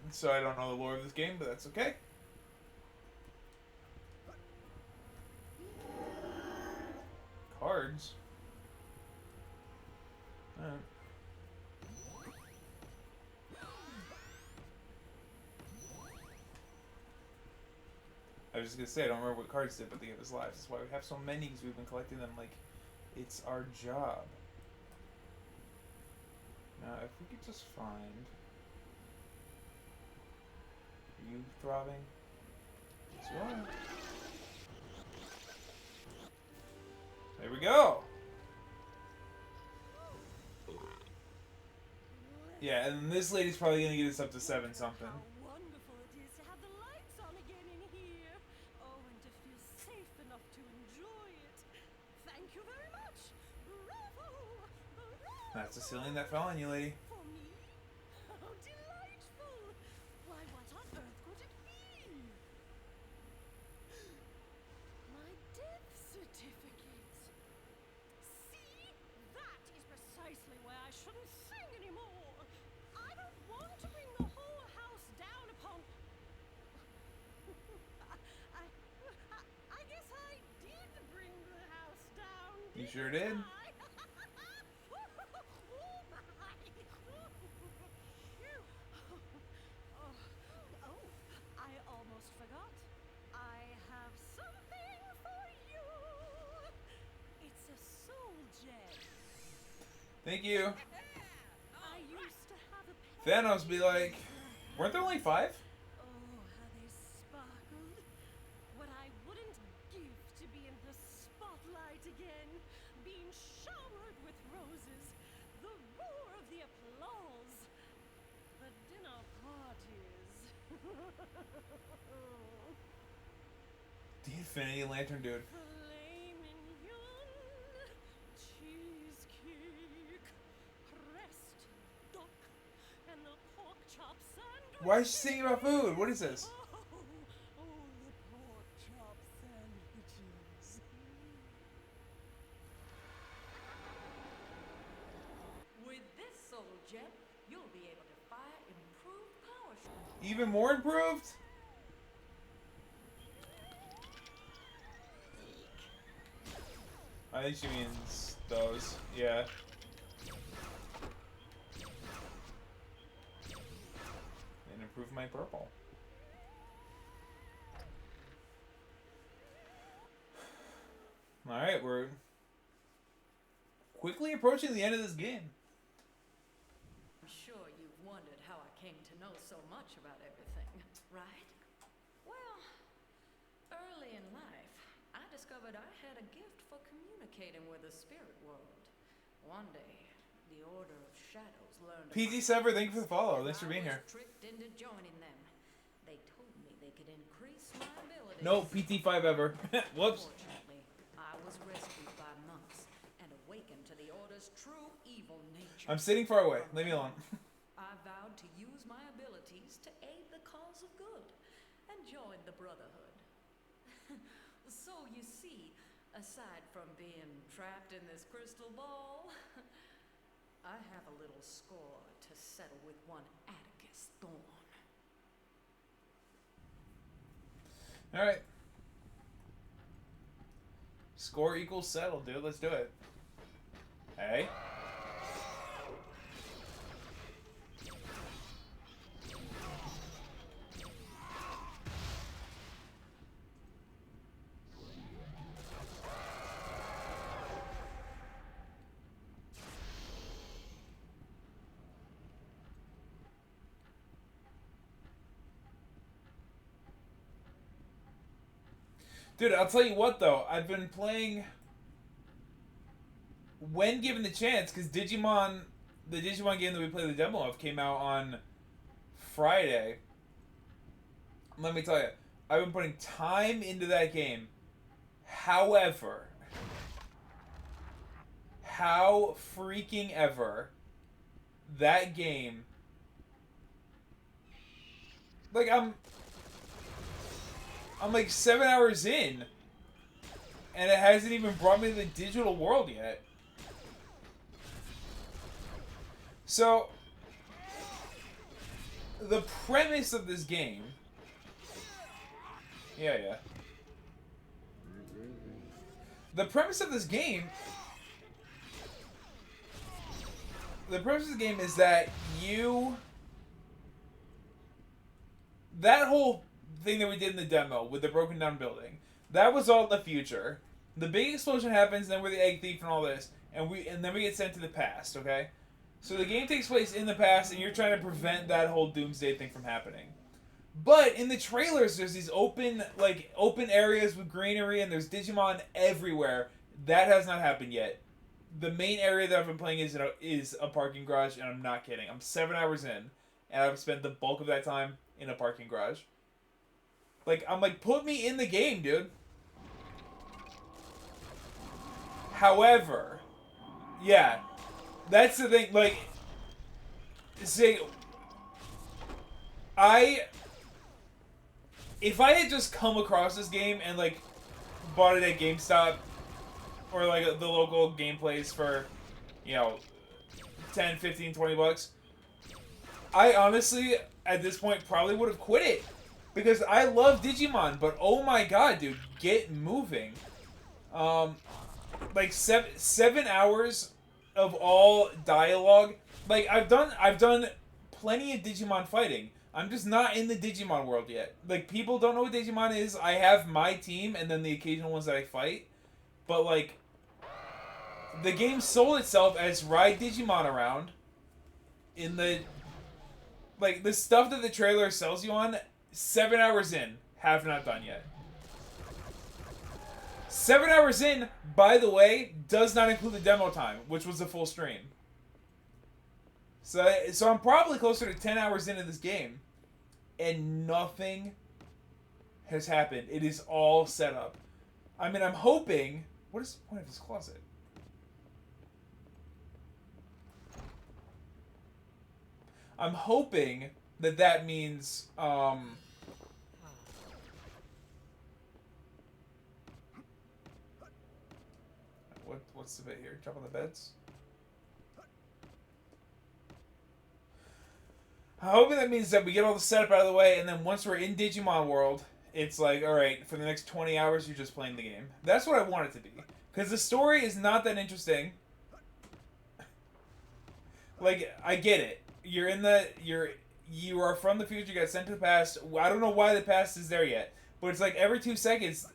So I don't know the lore of this game, but that's okay. Cards? Alright. I was just gonna say, I don't remember what cards did, but they give us lives. That's why we have so many, because we've been collecting them like it's our job. Now, if we could just find... Are you throbbing? Yes, you are. There we go! Yeah, and this lady's probably gonna get us up to 7 something. How wonderful it is to have the lights on again in here. Oh, and to feel safe enough to enjoy it. Thank you very much. Bravo! Bravo! That's the ceiling that fell on you, lady. For me? How delightful! Why, what on earth could it be? My death certificate. See? That is precisely why I shouldn't sing anymore. I don't want to bring the whole house down upon... I guess I did bring the house down. You sure did. Oh my! Phew. Oh, I almost forgot. I have something for you. It's a soul gem. Thank you. I used to have a pet. Thanos be like, weren't there only 5? Oh, how they sparkled. What I wouldn't give to be in the spotlight again, being showered with roses, the roar of the applause, the dinner parties. The Infinity Lantern dude. Filet mignon, cheesecake, Why is she singing about food? What is this? Oh, the pork chop sandwiches. With this soul gem, you'll be able to fire improved power shots. Even more improved? I think she means those. Yeah. And improve my purple. Alright, we're quickly approaching the end of this game. I'm sure you've wondered how I came to know so much about everything, right? Well, early in life, I discovered I had a gift for communicating with the spirit world. One day, the Order of Shadows learned of PG my Sever, thank you for the secrets, follow. and Thanks for I being was here. tricked into joining them. They told me they could increase my abilities. No PT5 ever. Whoops. Fortunately, I was rescued by monks and awakened to the Order's true evil nature. I'm sitting far away. Leave me alone. I vowed to use my abilities to aid the cause of good and join the Brotherhood. So you see, aside from being trapped in this crystal ball, I have a little score to settle with one Atticus Thorn. Alright. Score equals settled, dude. Let's do it. Hey. Dude, I'll tell you what though, I've been playing when given the chance, because the Digimon game that we played the demo of came out on Friday. Let me tell you, I've been putting time into that game. However, how freaking ever that game, like I'm like 7 hours in, and it hasn't even brought me to the digital world yet. So, the premise of this game... Yeah. The premise of this game... The premise of the game is that you... That whole thing that we did in the demo with the broken down building, that was all in the future. The big explosion happens, then we're the egg thief and all this, and then we get sent to the past, okay? So the game takes place in the past, and you're trying to prevent that whole doomsday thing from happening. But in the trailers, there's these open areas with greenery, and there's Digimon everywhere. That has not happened yet. The main area that I've been playing is a parking garage, and I'm not kidding. I'm 7 hours in, and I've spent the bulk of that time in a parking garage. I'm like, put me in the game, dude. However, yeah, that's the thing, like, say, if I had just come across this game and, like, bought it at GameStop, or, like, the local game place for, 10, 15, 20 bucks, I honestly, at this point, probably would have quit it. Because I love Digimon, but oh my god, dude, get moving. Like 7 hours of all dialogue. Like I've done plenty of Digimon fighting. I'm just not in the Digimon world yet. Like people don't know what Digimon is. I have my team and then the occasional ones that I fight. But like the game sold itself as ride Digimon around in the like the stuff that the trailer sells you on. 7 hours in, have not done yet. 7 hours in, by the way, does not include the demo time, which was the full stream. So I'm probably closer to 10 hours into this game, and nothing has happened. It is all set up. I mean, I'm hoping... What is the point of this closet? I'm hoping that means what's the bit here? Jump on the beds. I'm hoping that means that we get all the setup out of the way, and then once we're in Digimon World, it's like, alright, for the next 20 hours, you're just playing the game. That's what I want it to be. Because the story is not that interesting. Like, I get it. You are from the future, you got sent to the past. I don't know why the past is there yet. But it's like every 2 seconds,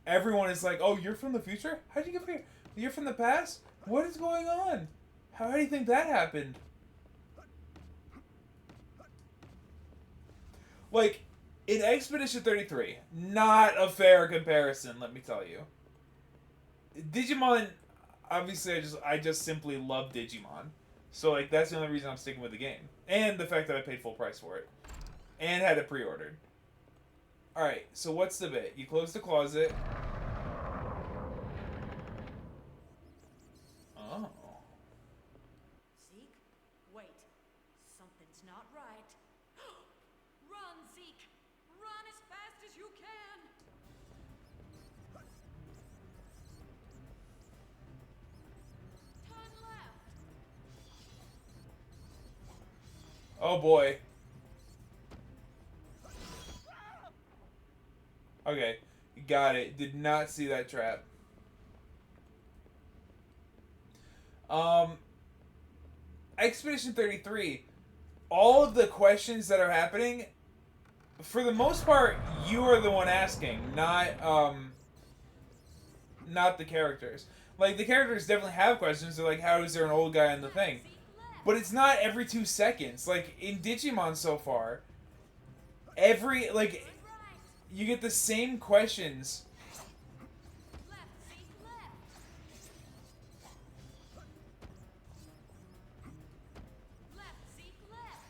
everyone is like, oh, you're from the future? How'd you get here? You're from the past? What is going on? How do you think that happened? Like, in Expedition 33, not a fair comparison, let me tell you. Digimon, obviously, I just simply love Digimon. So, like, that's the only reason I'm sticking with the game. And the fact that I paid full price for it. And had it pre-ordered. Alright, so what's the bit? You close the closet. Oh. Zeke, wait. Something's not right. Run, Zeke! Run as fast as you can! Turn left! Oh boy. Okay, got it. Did not see that trap. Expedition 33, all of the questions that are happening, for the most part, you are the one asking, not the characters. Like, the characters definitely have questions. They're like, how is there an old guy in the thing? But it's not every 2 seconds. Like, in Digimon so far, you get the same questions. Left, Zeke, left! Left, Zeke, left!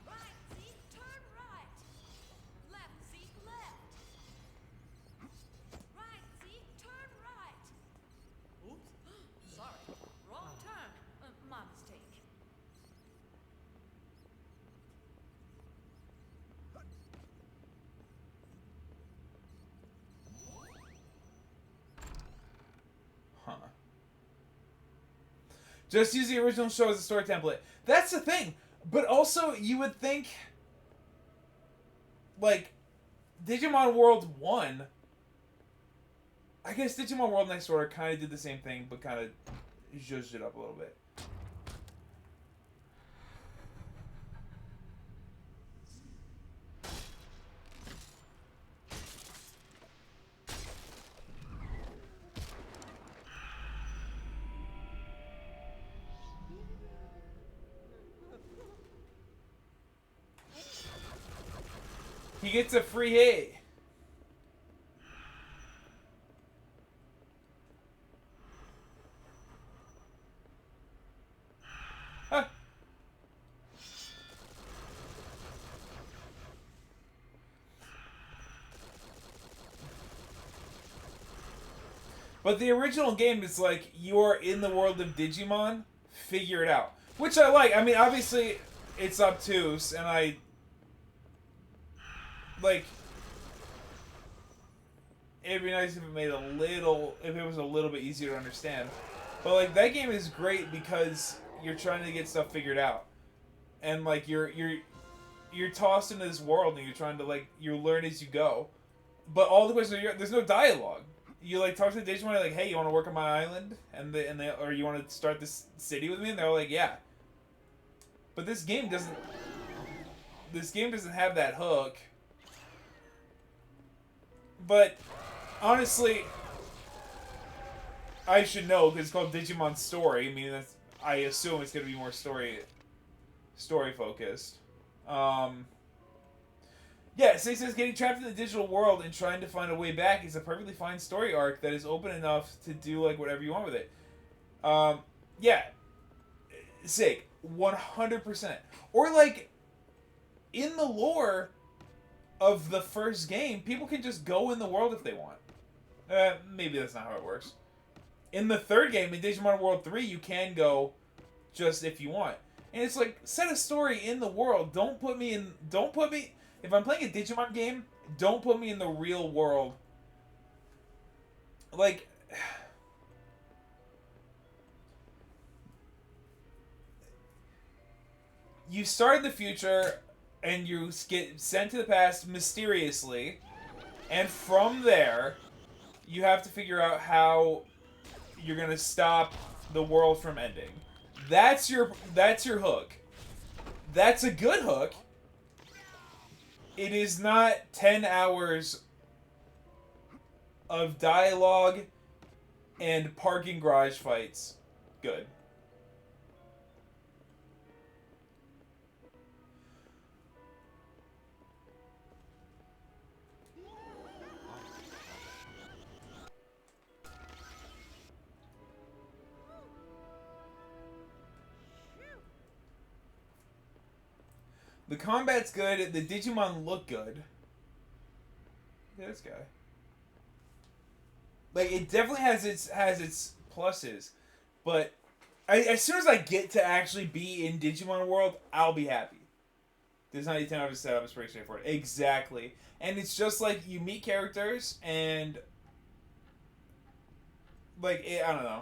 Right, Zeke, turn right! Left, Zeke, left! Right, Zeke, turn right! Oops, sorry, wrong turn. My mistake. Huh. Just use the original show as a story template. That's the thing. But also, you would think, like, Digimon World 1, I guess Digimon World Next Order kind of did the same thing, but kind of zhuzhed it up a little bit. He gets a free hit. Huh. But the original game is like, you're in the world of Digimon, figure it out. Which I like. I mean, obviously, it's obtuse, and like, it'd be nice if it made if it was a little bit easier to understand. But like, that game is great because you're trying to get stuff figured out, and like you're tossed into this world and you're trying to you learn as you go. But all the questions there's no dialogue. You like talk to the Digimon, like, hey, you want to work on my island, or you want to start this city with me, and they're like, yeah. But this game doesn't have that hook. But honestly, I should know because it's called Digimon Story. I mean, I assume it's gonna be more story focused. Yeah, so he says getting trapped in the digital world and trying to find a way back is a perfectly fine story arc that is open enough to do like whatever you want with it. Yeah, sick, 100%. Or like in the lore of the first game, people can just go in the world if they want. Maybe that's not how it works. In the third game, in Digimon World 3, you can go just if you want. And it's like, set a story in the world. Don't put me in... Don't put me... If I'm playing a Digimon game, don't put me in the real world. Like... You start in the future, and you get sent to the past mysteriously, and from there, you have to figure out how you're gonna stop the world from ending. That's your hook. That's a good hook. It is not 10 hours of dialogue and parking garage fights. Good. The combat's good. The Digimon look good. Look at this guy. Like, it definitely has its pluses, but as soon as I get to actually be in Digimon World, I'll be happy. There's not even 10 hours to set up. It's pretty straightforward. Exactly. And it's just like you meet characters and like I don't know.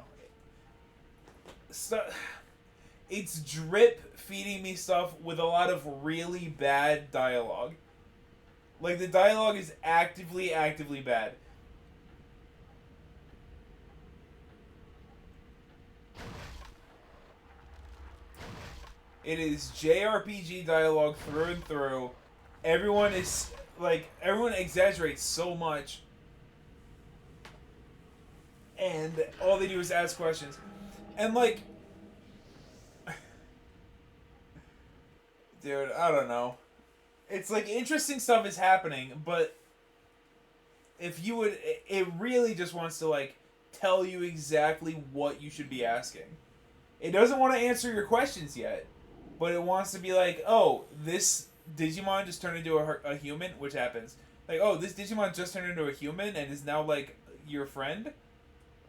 It's drip feeding me stuff with a lot of really bad dialogue. Like, the dialogue is actively bad. It is JRPG dialogue through and through. Everyone exaggerates so much. And all they do is ask questions. And like... Dude, I don't know. It's like interesting stuff is happening, but if you would... It really just wants to like tell you exactly what you should be asking. It doesn't want to answer your questions yet. But it wants to be like, oh, this Digimon just turned into a human, which happens. Like, oh, this Digimon just turned into a human and is now, like, your friend?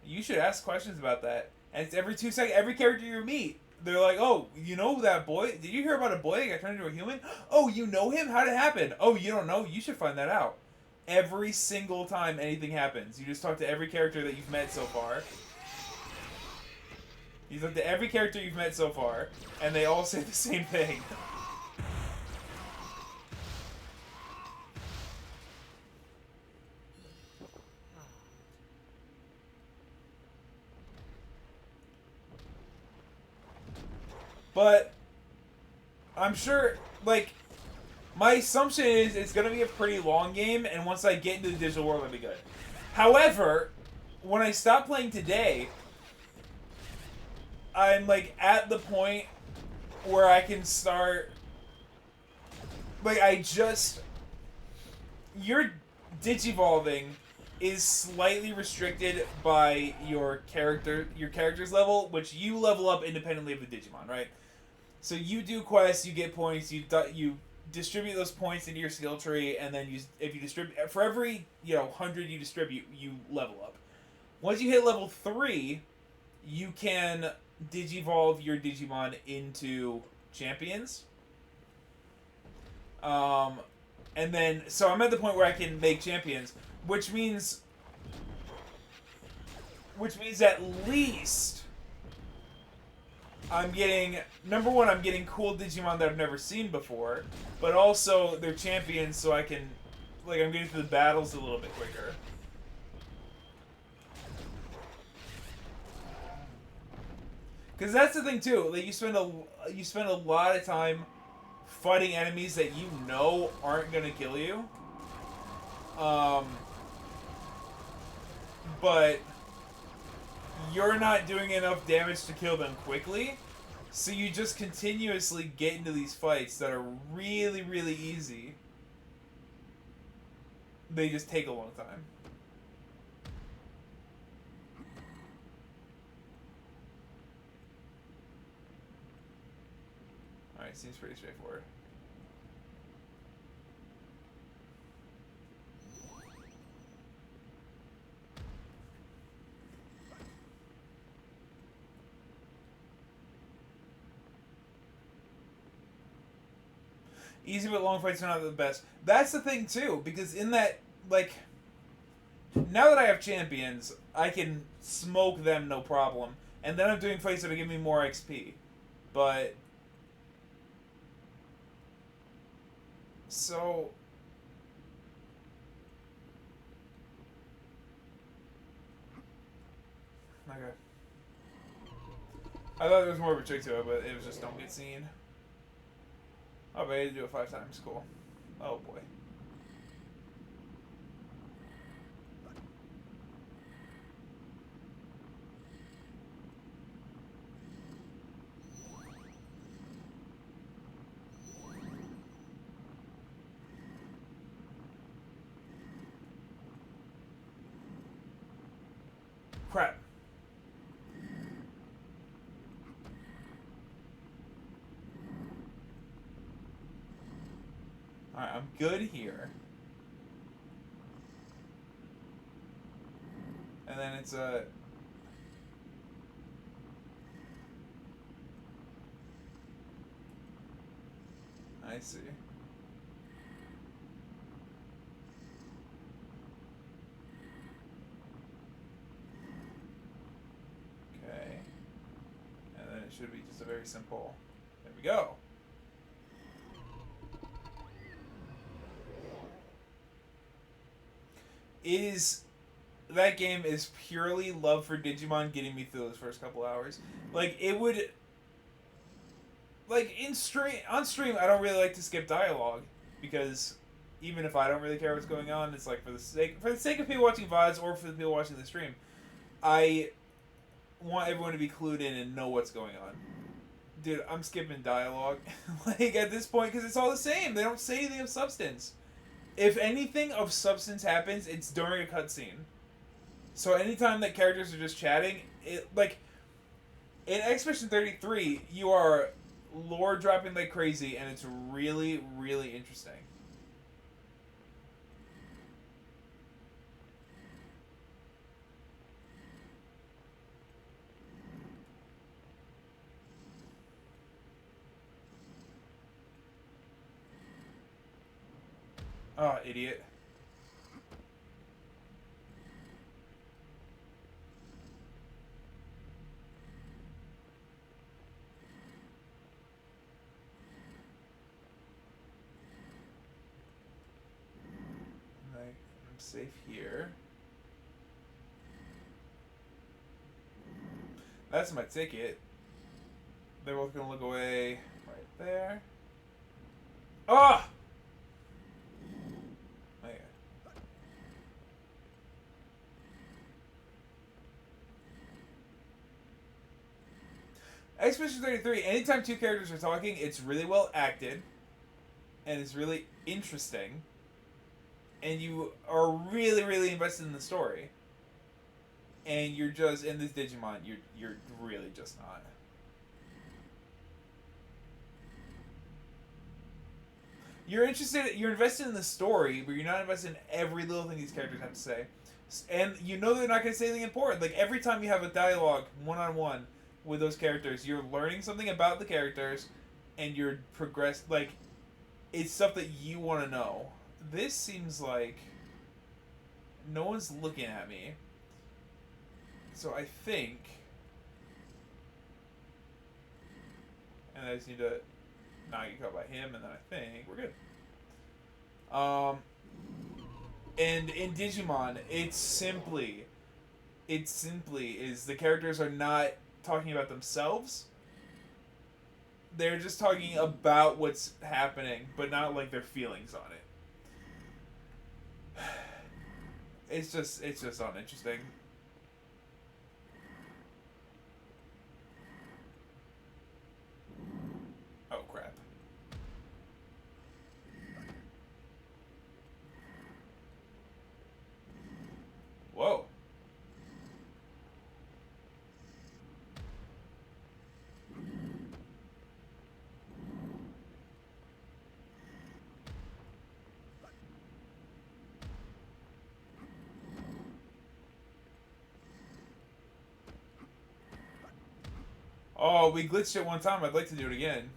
You should ask questions about that. And it's every 2 seconds, every character you meet, they're like, oh, you know that boy? Did you hear about a boy that got turned into a human? Oh, you know him? How'd it happen? Oh, you don't know? You should find that out. Every single time anything happens, you just talk to every character that you've met so far. You look at every character you've met so far, and they all say the same thing. But I'm sure, like, my assumption is it's going to be a pretty long game, and once I get into the digital world, it'll be good. However, when I stop playing today, I'm, like, at the point where I can start... Like, your Digivolving is slightly restricted by your character's level, which you level up independently of the Digimon, right? So you do quests, you get points, you distribute those points into your skill tree, and then if you distribute... For every, 100 you distribute, you level up. Once you hit level 3, you can... Digivolve your Digimon into champions. And then, so I'm at the point where I can make champions, which means at least I'm getting, number one, I'm getting cool Digimon that I've never seen before, but also they're champions, so I can, like, I'm getting through the battles a little bit quicker. Because that's the thing too. Like, you spend a lot of time fighting enemies that you know aren't gonna kill you. But you're not doing enough damage to kill them quickly, so you just continuously get into these fights that are really, really easy. They just take a long time. Alright, seems pretty straightforward. Easy but long fights are not the best. That's the thing too, because in that, like, now that I have champions, I can smoke them no problem, and then I'm doing fights that are giving me more XP. But so okay. I thought there was more of a trick to it, but it was just don't get seen. Oh, but I had to do it 5 times. Cool. Oh boy. Crap. Alright, I'm good here. And then it's a... I see. Okay. And then it should be just a very simple... There we go. That game is purely love for Digimon getting me through those first couple hours. Like, it would... Like, on stream, I don't really like to skip dialogue, because even if I don't really care what's going on, it's like, for the sake of people watching VODs, or for the people watching the stream, I want everyone to be clued in and know what's going on. Dude, I'm skipping dialogue, like, at this point, because it's all the same. They don't say anything of substance. If anything of substance happens, it's during a cutscene. So anytime that characters are just chatting, it, like, in Expedition 33, you are lore dropping like crazy, and it's really, really interesting. Oh, idiot. I'm safe here. That's my ticket. They're both gonna look away right there. Ah! Oh! Expedition 33, anytime two characters are talking, it's really well acted, and it's really interesting, and you are really, really invested in the story. And you're just, in this Digimon, you're really just not. You're invested in the story, but you're not invested in every little thing these characters have to say. And you know they're not going to say anything important. Like, every time you have a dialogue, one-on-one, with those characters, you're learning something about the characters, and you're like, it's stuff that you want to know. This seems like no one's looking at me. So I think, and I just need to not get caught by him, and then I think we're good. And in Digimon, it simply is the characters are not talking about themselves. They're just talking about what's happening, but not like their feelings on it. It's just uninteresting. Oh crap. Whoa. Oh, we glitched it one time. I'd like to do it again.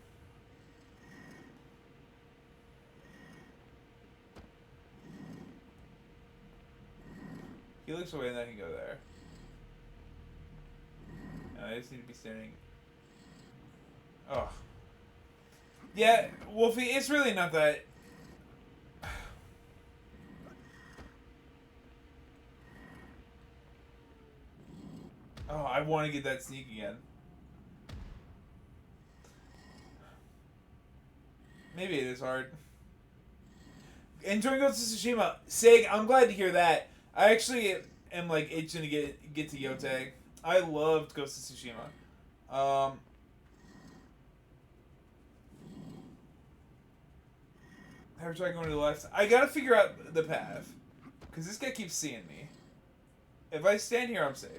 He looks away and then I can go there. And I just need to be standing. Oh. Yeah, Wolfie, it's really not that. Oh, I want to get that sneak again. Maybe it is hard. Enjoying Ghost of Tsushima. Sig, I'm glad to hear that. I actually am like itching to get to Yotei. I loved Ghost of Tsushima. Have tried going to the left. I gotta figure out the path. Because this guy keeps seeing me. If I stand here, I'm safe.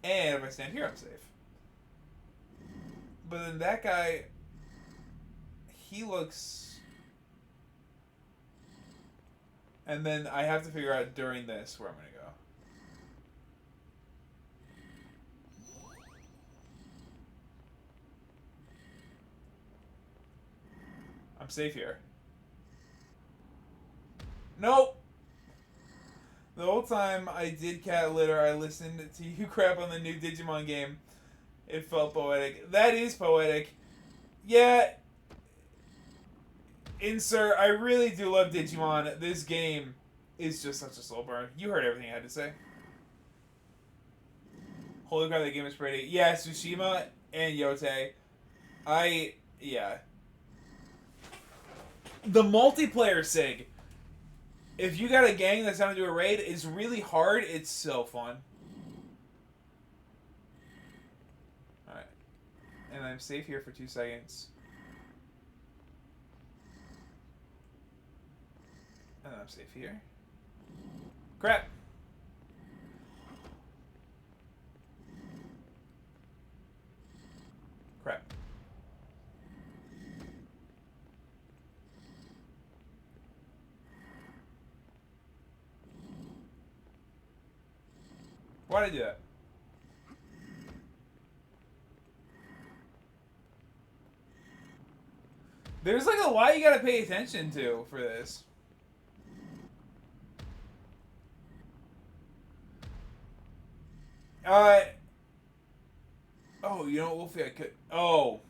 And if I stand here, I'm safe. But then that guy, he looks... And then I have to figure out during this where I'm going to go. I'm safe here. Nope! The whole time I did cat litter, I listened to you crap on the new Digimon game. It felt poetic. That is poetic. Yeah. Insert, I really do love Digimon. This game is just such a slow burn. You heard everything I had to say. Holy crap, that game is pretty. Yeah, Tsushima and Yotei. Yeah. The multiplayer, Sig. If you got a gang that's trying to do a raid, it's really hard. It's so fun. Alright. And I'm safe here for 2 seconds. And I'm safe here. Crap! Crap. Why'd I do that? There's like a lot you gotta pay attention to for this. Oh, you know what, Wolfie, I could... Oh.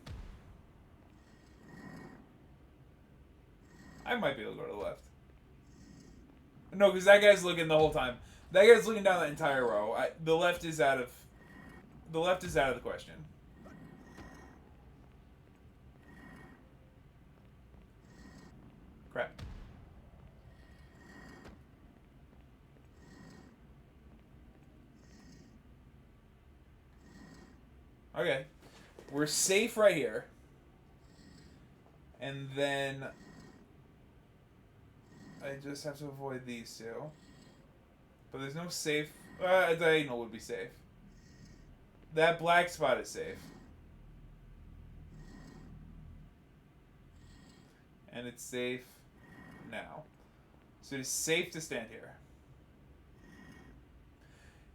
I might be able to go to the left. No, because that guy's looking the whole time. That guy's looking down that entire row. The left is out of the question. Crap. Okay. We're safe right here. And then I just have to avoid these two. But there's no safe... a diagonal would be safe. That black spot is safe. And it's safe now. So it is safe to stand here.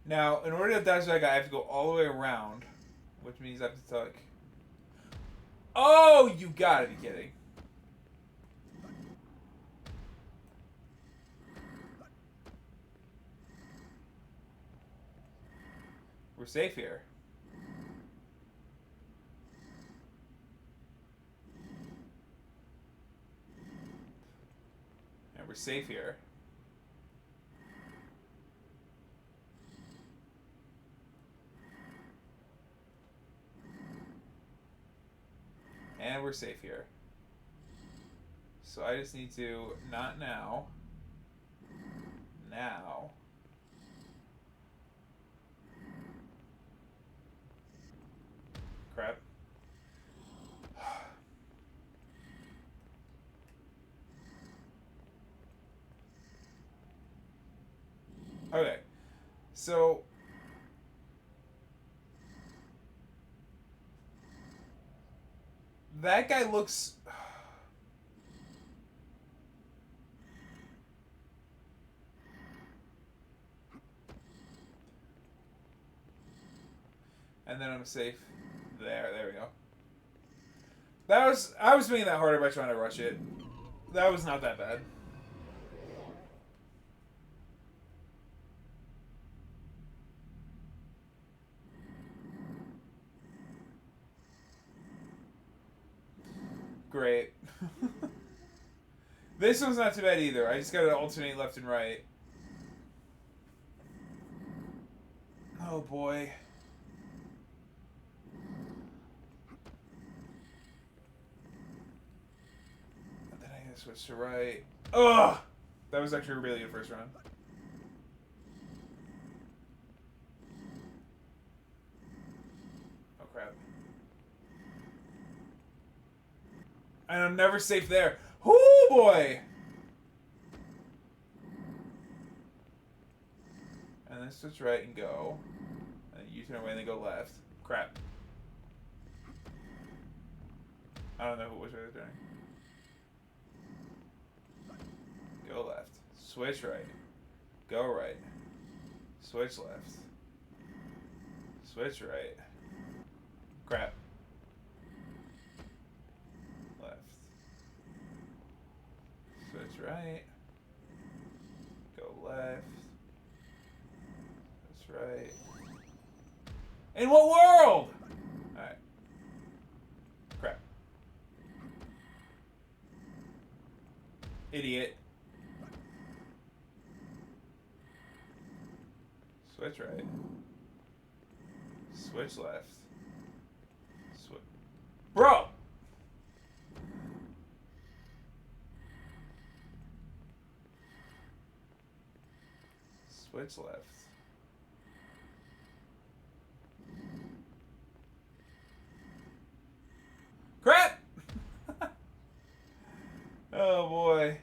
Now, in order to dodge that guy, I have to go all the way around. Which means I have to tuck. Oh, you gotta be kidding. We're safe here. And we're safe here. And we're safe here. So I just need to, not now. Now. Crap. Okay. So that guy looks... And then I'm safe. There we go. I was making that harder by trying to rush it. That was not that bad. Great. This one's not too bad either. I just gotta alternate left and right. Oh boy. And then I gotta switch to right. Ugh! That was actually a really good first round. Oh crap. And I'm never safe there. Oh boy! And then switch right and go. And you turn away and then go left. Crap. I don't know which way they're turning. Go left. Switch right. Go right. Switch left. Switch right. Crap. Left. Switch right. Go left. Switch right. In what world? Alright. Crap. Idiot. Switch right. Switch left. Switch. Bro! Switch left. Crap! Oh boy.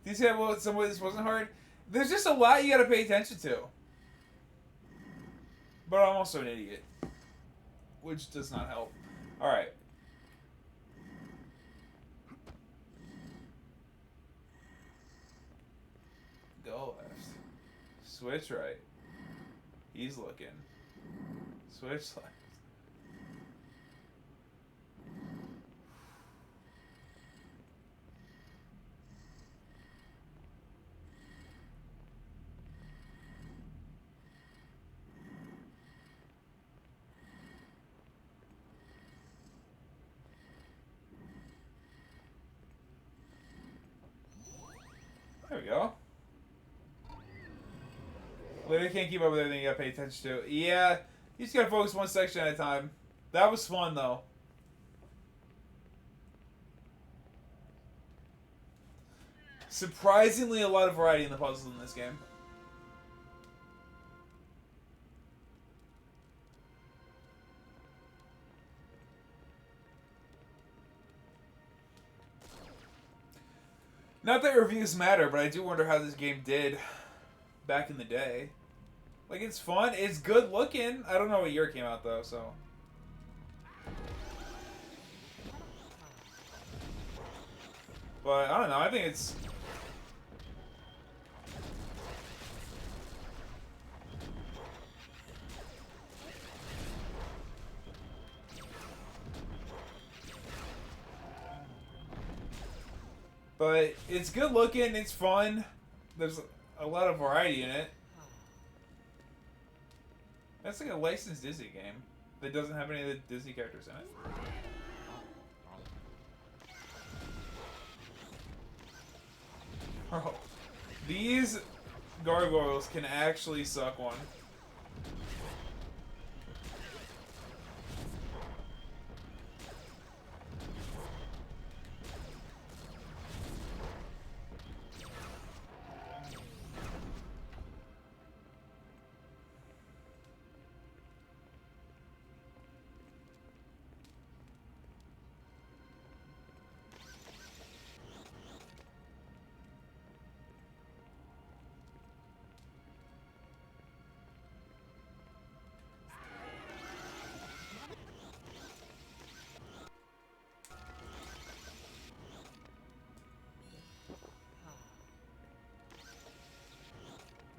Do you see how some way this wasn't hard? There's just a lot you gotta pay attention to. But I'm also an idiot. Which does not help. Alright. Go left. Switch right. He's looking. Switch left. There we go. Literally can't keep up with everything you gotta pay attention to. Yeah, you just gotta focus one section at a time. That was fun though. Surprisingly a lot of variety in the puzzles in this game. Not that reviews matter, but I do wonder how this game did back in the day. Like, it's fun. It's good looking. I don't know what year it came out, though, so. But, I don't know. I think it's... But it's good looking, it's fun. There's a lot of variety in it. That's like a licensed Disney game that doesn't have any of the Disney characters in it. Bro, these gargoyles can actually suck one.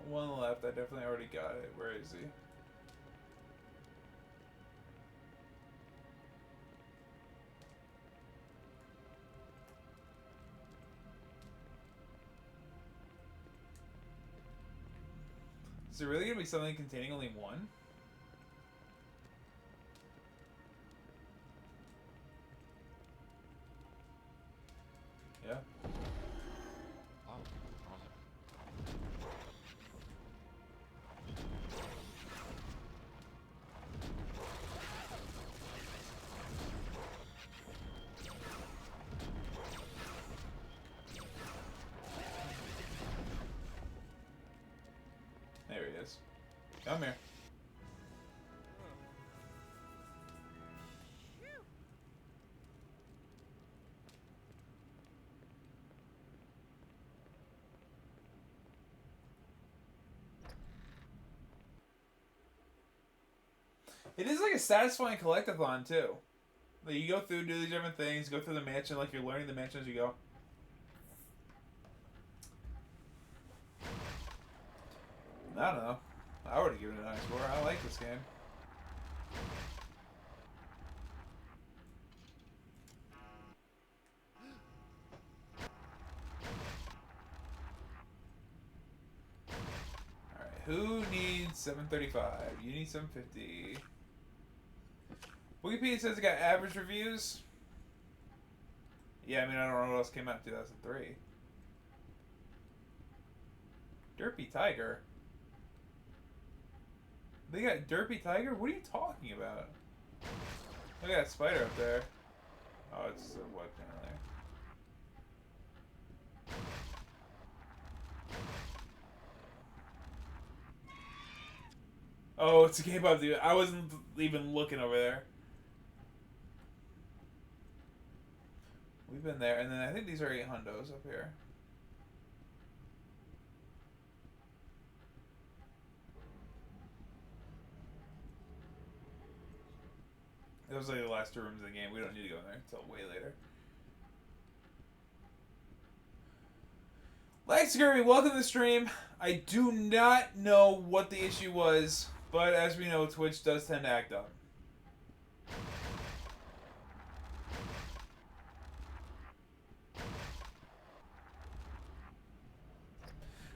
One left, I definitely already got it. Where is he? Is it really gonna be something containing only one? is. Come here. It is like a satisfying collectathon too. Like you go through, do these different things, go through the mansion, like you're learning the mansion as you go. I don't know. I would have given it a high score. I like this game. Alright, who needs 735? You need 750. Wikipedia says it got average reviews. Yeah, I mean, I don't know what else came out in 2003. Derpy Tiger. They got Derpy Tiger? What are you talking about? Look at that spider up there. Oh, it's a webcam there. Oh, it's a K-pop dude. I wasn't even looking over there. We've been there, and then I think these are 8 hundos up here. Those are like the last 2 rooms of the game. We don't need to go in there until way later. Lex Kirby, welcome to the stream. I do not know what the issue was, but as we know, Twitch does tend to act up.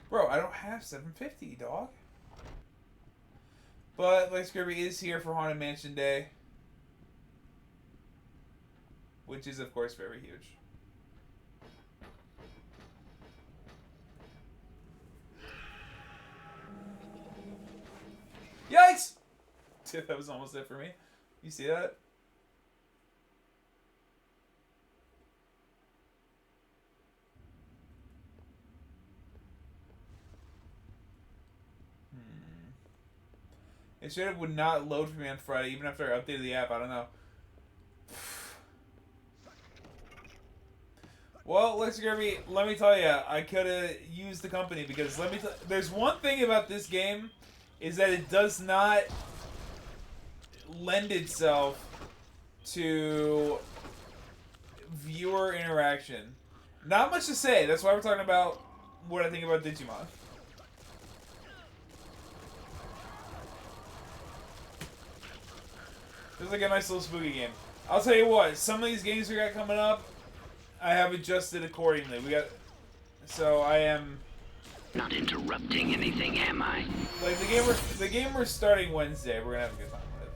Bro, I don't have 750, dog. But Lex Kirby is here for Haunted Mansion Day, which is, of course, very huge. Yikes! That was almost it for me. You see that? It straight up would not load for me on Friday, even after I updated the app. I don't know. Well, Lex Kirby, let me tell you, I could have used the company because there's one thing about this game is that it does not lend itself to viewer interaction. Not much to say. That's why we're talking about what I think about Digimon. It's like a nice little spooky game. I'll tell you what, some of these games we got coming up, I have adjusted accordingly. So I am not interrupting anything, am I? like the game we're starting Wednesday. We're gonna have a good time with it.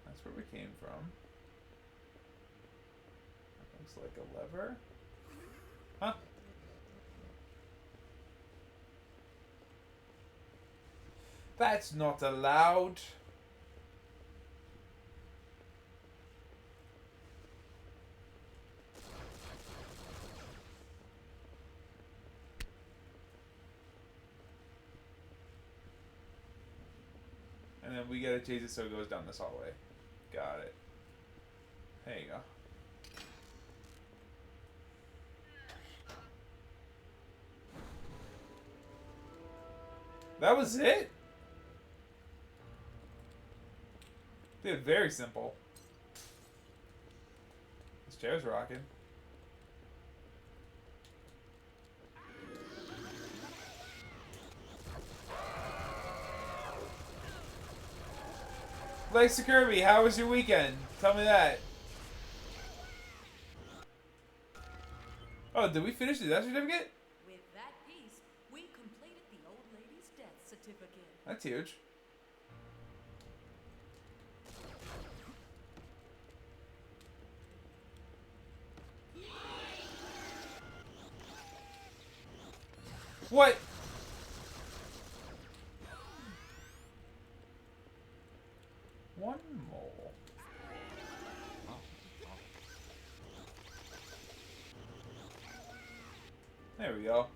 That's where we came from. Looks like a lever. Huh? That's not allowed. And then we gotta chase it so it goes down this hallway. Got it. There you go. That was it? Dude, very simple. This chair's rocking. Lex Kirby, how was your weekend? Tell me that. Oh, did we finish the death certificate? With that piece, we completed the old lady's death certificate. That's huge. What? One more. There we go.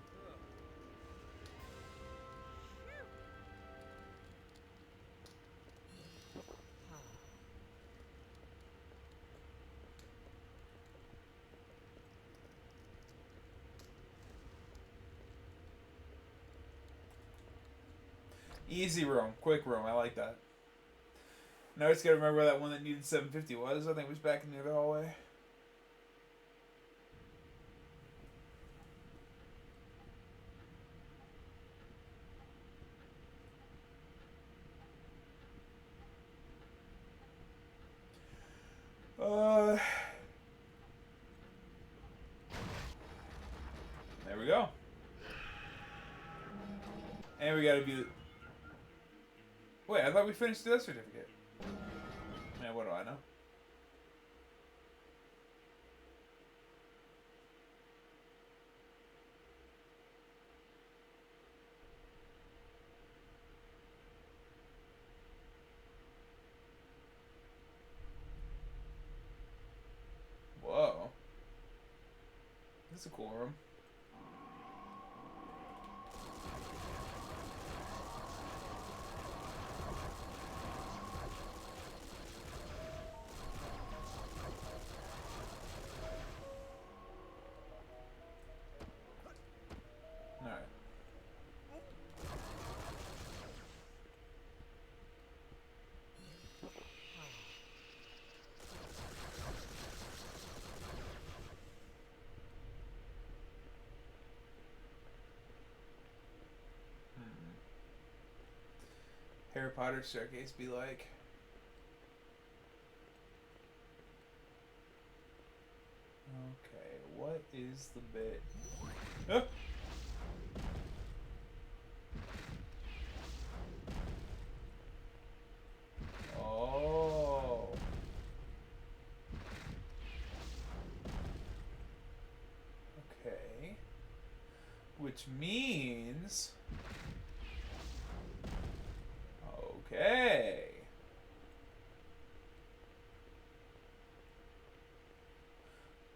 Easy room, quick room. I like that. Now I just gotta remember where that one that needed 750 was. I think it was back in the other hallway. There we go. And we gotta be. Wait, I thought we finished the death certificate. Man, what do I know? Whoa. This is a cool room. Alright. Harry Potter staircase be like. Okay, what is the bit? Ah! Oh. Okay. Which means. Okay.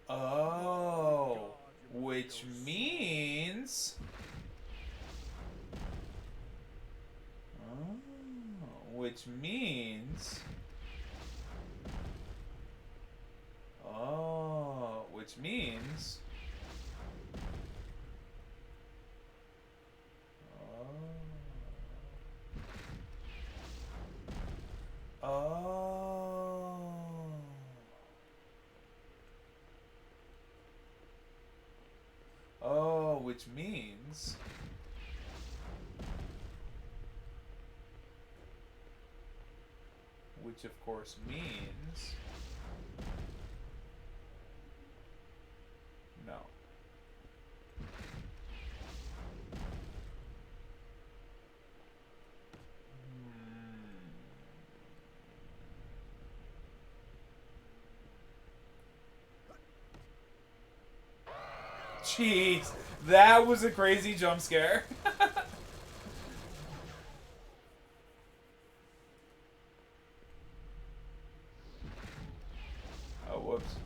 Oh. Which means. Oh. Which means. Oh. Which means. Oh. Oh, which means. Which of course means. No. Jeez, that was a crazy jump scare. Oh, whoops.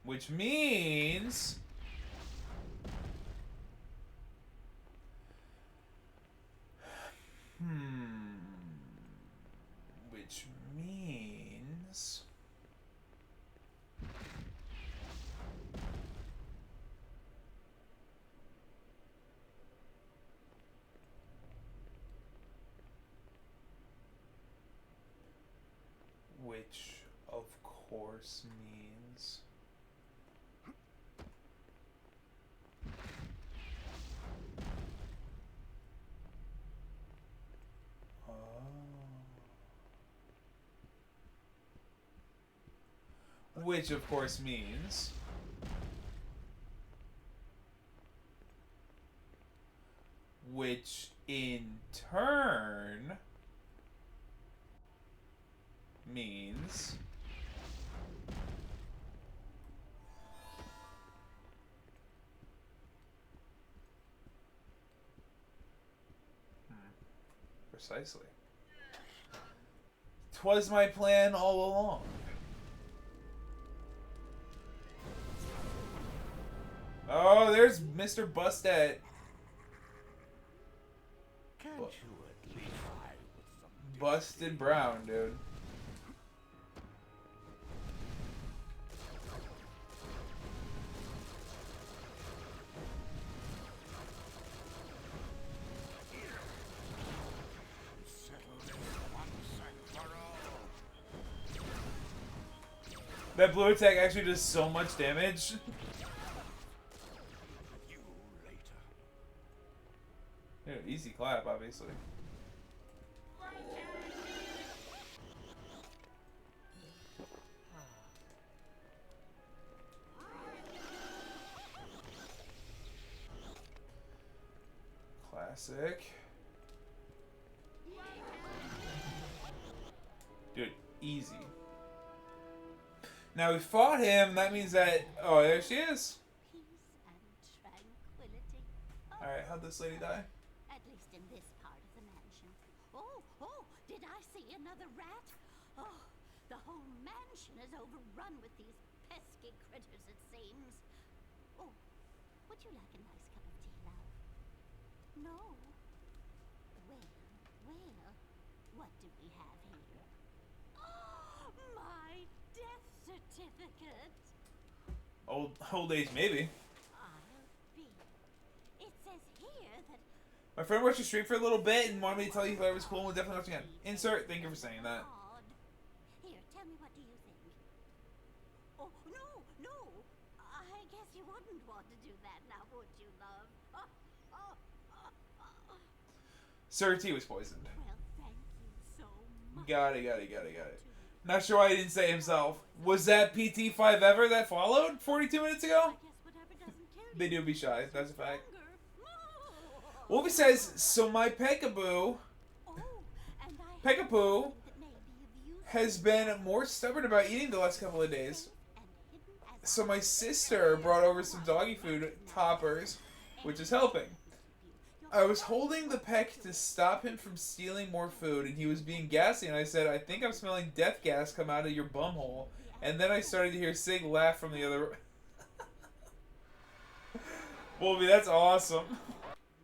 Which means. Which means. Which, of course, means. Which, of course, means. Which, in turn, means... Precisely. 'Twas my plan all along. Oh, there's Mr. Bustet. Can't you at least try with some Busted Brown, dude. settle this once and for all? That blue attack actually does so much damage. You later. Dude, easy clap, obviously. Classic. Dude, easy. Now we fought him, that means that... Oh, there she is. Peace and tranquility. Alright, how'd this lady die? At least in this part of the mansion. Oh, did I see another rat? Oh, the whole mansion is overrun with these pesky critters, it seems. Oh, would you like a nice cup of tea, love? No? Well, what do we have here? Oh, my death certificate. Old age, maybe. I'll be. It says here that My friend watched your stream for a little bit and wanted me to tell you if I was cool and would definitely watch again. Insert, thank you for saying that. odd. Here, tell me, what do you think? Oh, no. I guess you wouldn't want to do that now, would you, love? Sir T was poisoned. Well, thank you so much. Got it. Not sure why he didn't say himself. Was that PT5 ever that followed 42 minutes ago? I guess whatever doesn't kill you They do be shy, that's a fact. longer. Wolfie says, so my peekaboo Oh, and I Peekapoo that may be of use has been more stubborn about eating the last couple of days. and hidden as So my sister brought over some doggy food toppers, which is helping. I was holding the peck to stop him from stealing more food, and he was being gassy, and I said, I think I'm smelling death gas come out of your bumhole. And then I started to hear Sig laugh from the other... Wolfie, that's awesome.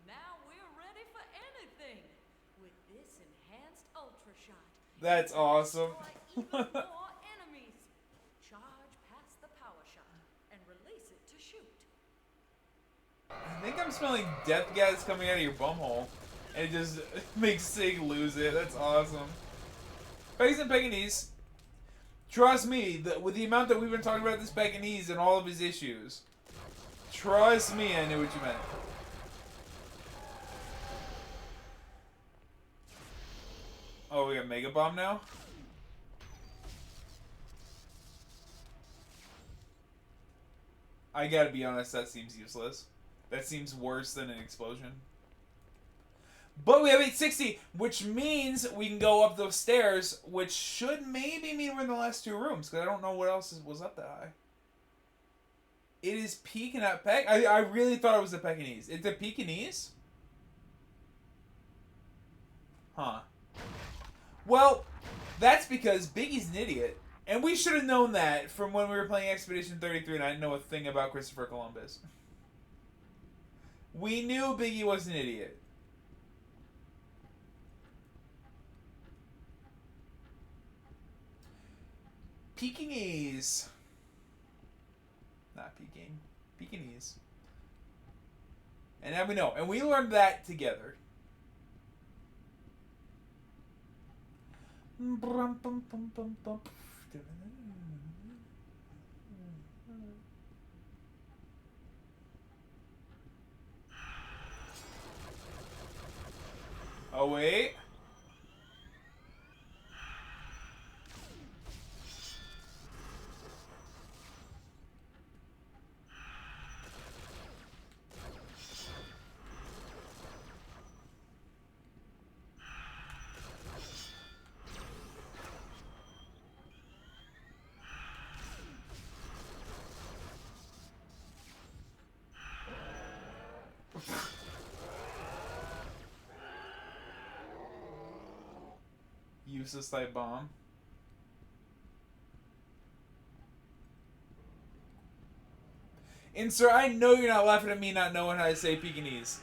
Now we're ready for anything with this enhanced ultra shot. That's awesome. Destroy even more enemies. Charge past the power shot and release it to shoot. I think I'm smelling death gas coming out of your bumhole. And it just makes Sig lose it. That's awesome. Pegs and Pekinese. Trust me, with the amount that we've been talking about this Pekinese and all of his issues. Trust me, I knew what you meant. Oh, we got Mega Bomb now? I gotta be honest, that seems useless. That seems worse than an explosion. But we have 860, which means we can go up those stairs, which should maybe mean we're in the last two rooms, because I don't know what else was up that high. It is peeking at Peck. I really thought it was a Pekingese. It's a Pekingese? Huh. Well, that's because Biggie's an idiot. And we should have known that from when we were playing Expedition 33 and I didn't know a thing about Christopher Columbus. We knew Biggie was an idiot. Pekingese. Not Peking. Pekingese. And now we know. And we learned that together. Oh, wait. useless type bomb. And sir, I know you're not laughing at me not knowing how to say Pekingese.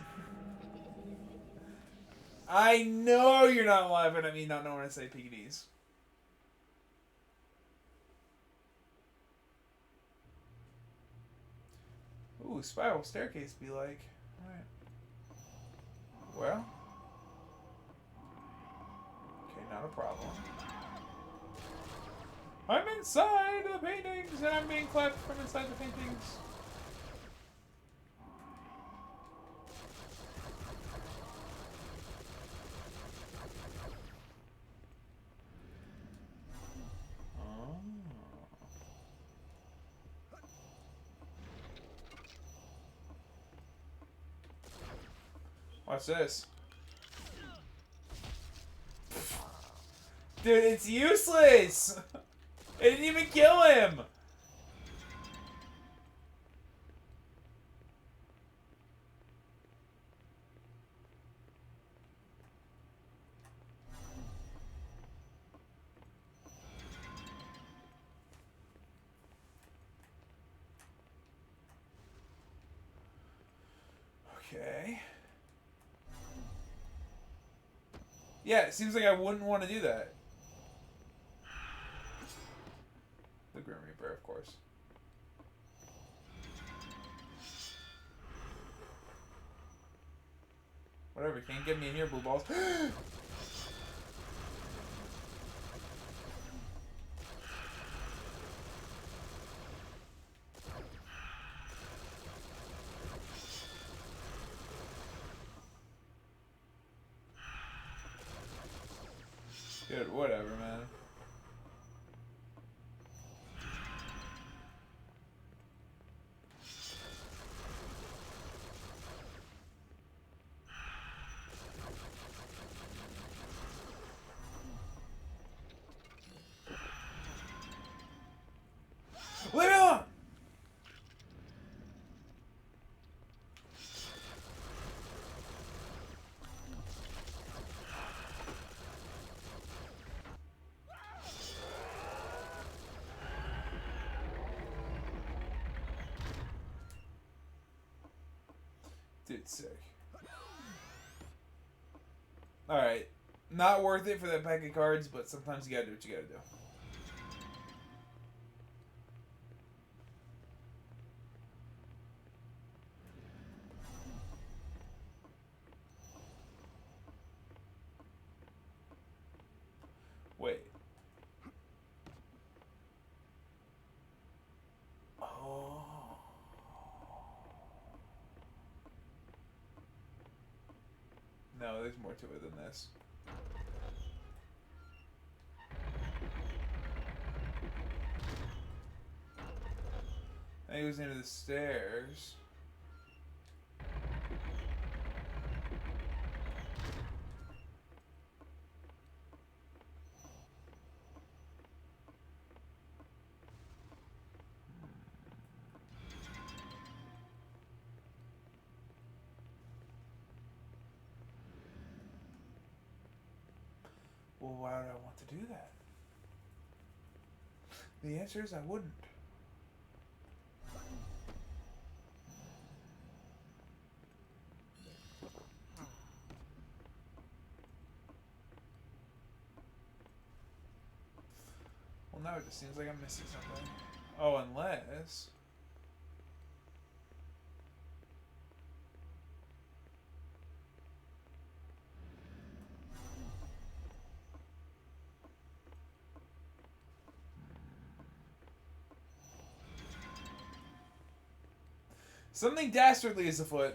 I know you're not laughing at me not knowing how to say Pekingese. Ooh, spiral staircase be like. Alright. Well. Okay, not a problem. I'm inside the paintings and I'm being clapped from inside the paintings. Watch this. Dude, it's useless! It didn't even kill him! Okay. Yeah, it seems like I wouldn't want to do that. The Grim Reaper, of course. Whatever, can't get me in here, blue balls. Dude, whatever, man. Leave me alone! Dude, sick. Alright. Not worth it for that pack of cards, but sometimes you gotta do what you gotta do. Wait. Oh. No, there's more to it than this. I think it was into the stairs. Well, why would I want to do that? The answer is I wouldn't. Well, now it just seems like I'm missing something. Oh, unless... something dastardly is afoot.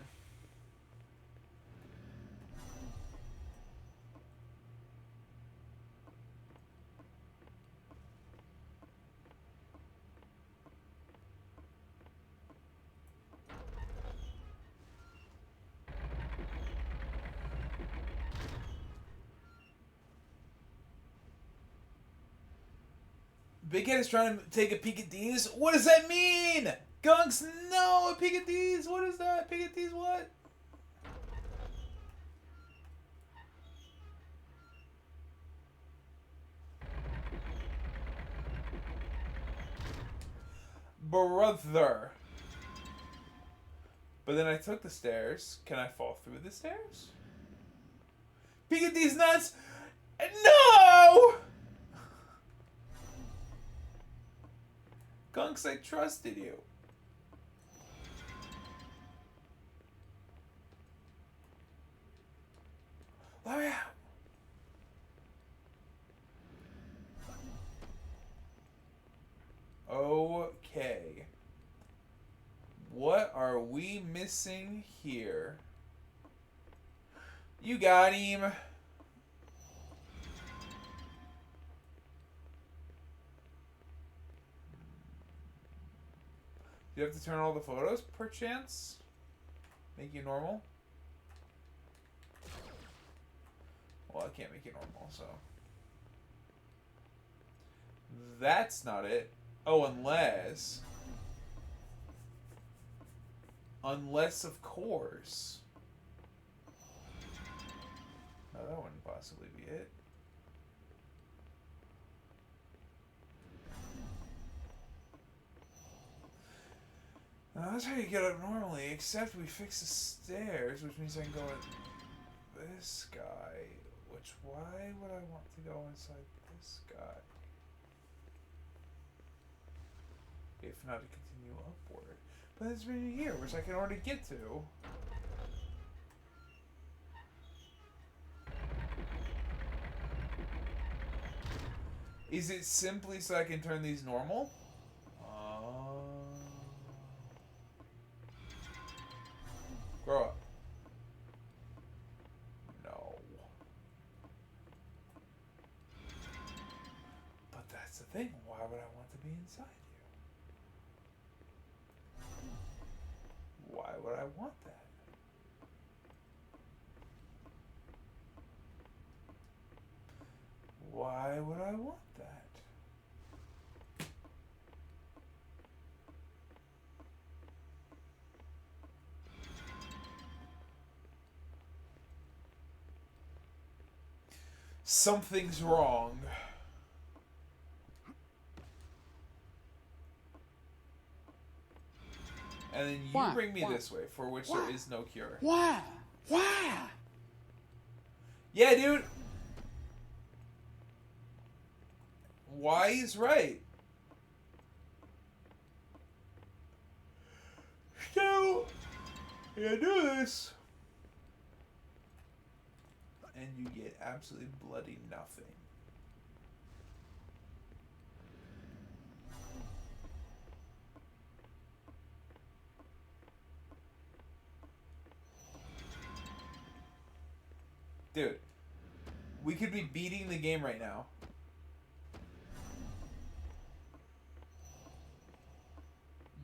Big Head is trying to take a peek at these. What does that mean? Gunks, no! A peek at these? What is that? Peek at these what? brother. But then I took the stairs. Can I fall through the stairs? Peek at these nuts! No! Gunks, I trusted you. Let me out. Okay. What are we missing here? You got him. Do you have to turn all the photos, perchance? Make you normal? Well, I can't make it normal, so. That's not it. Oh, unless... Unless, of course. No, that wouldn't possibly be it. Now, that's how you get up normally, except we fix the stairs, which means I can go with this guy. Which, why would I want to go inside this guy? If not to continue upward. But it's right here, which I can already get to. Is it simply so I can turn these normal? Grow up. No. But that's the thing. Why would I want to be inside you? Why would I want that? Why would I want that? Something's wrong. And then you bring me this way, for which there is no cure. Why? Why? Yeah, dude. Why is right. So, you do this. And you get absolutely bloody nothing. Dude, we could be beating the game right now.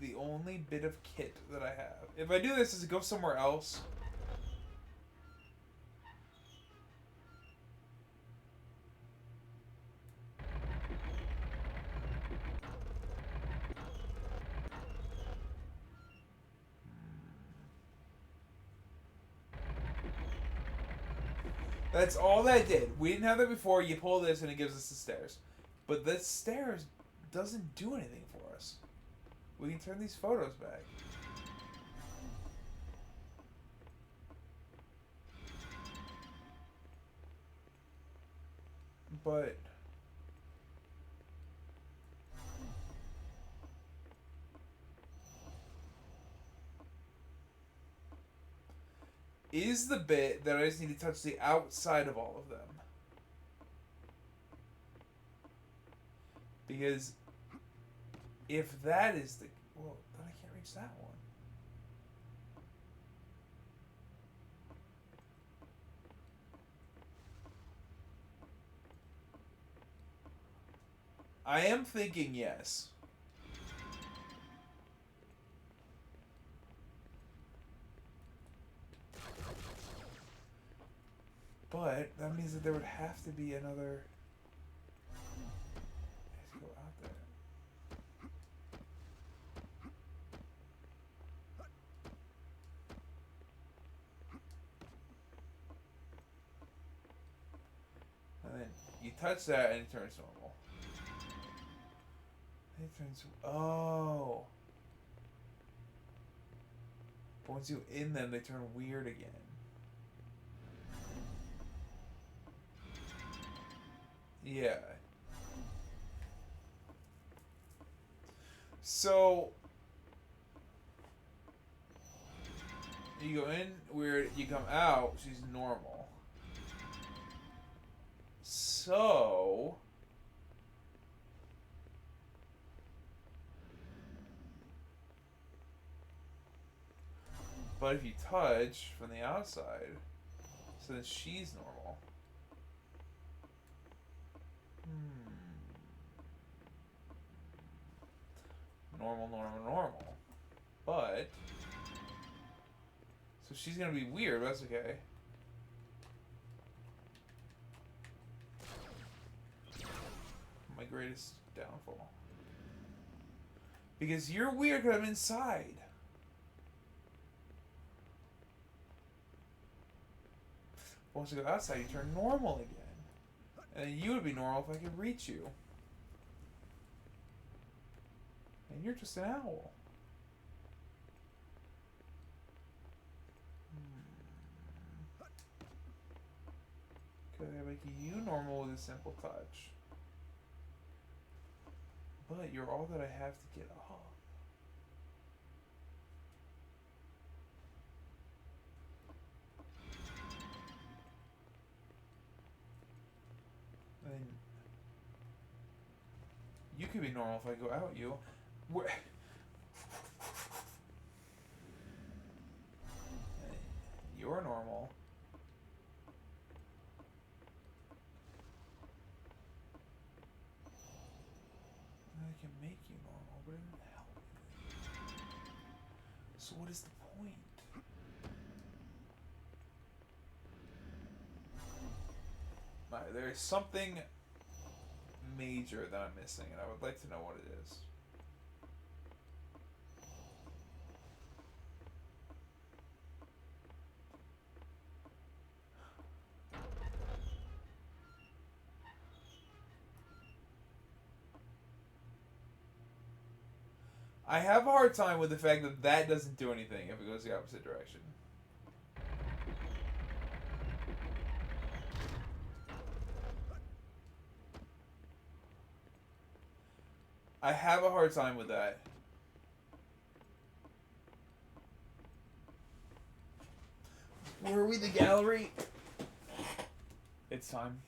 The only bit of kit that I have. If I do this, does it go somewhere else? That's all that did. We didn't have that before. You pull this and it gives us the stairs. But the stairs doesn't do anything for us. We can turn these photos back. But... is the bit that I just need to touch the outside of all of them. Because if that is the... well, then I can't reach that one. I am thinking yes. But that means that there would have to be another... let's go out there. And then you touch that and it turns normal. And it turns. Oh. Once you in them, they turn weird again. Yeah. So you go in weird, you come out, she's normal. So but if you touch from the outside, so then she's normal. Normal, normal, normal. But so she's gonna be weird, but that's okay. My greatest downfall. Because you're weird because I'm inside. Once you go outside, you turn normal again. And then you would be normal if I could reach you. And you're just an owl. Could I make you normal with a simple touch? But you're all that I have to get off. And you could be normal if I go out you. Where? You're normal. I can make you normal, but it doesn't help. So what is the point? Alright, there is something major that I'm missing, and I would like to know what it is. I have a hard time with the fact that that doesn't do anything if it goes the opposite direction. I have a hard time with that. Were we the gallery? It's time.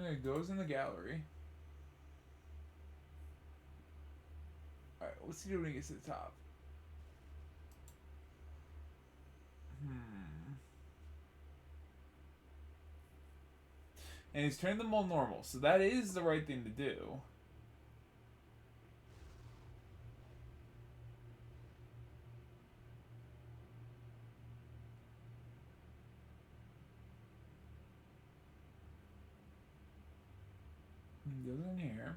It goes in the gallery. Alright, let's see when it gets to the top. And he's turned them all normal, so that is the right thing to do. Goes in here.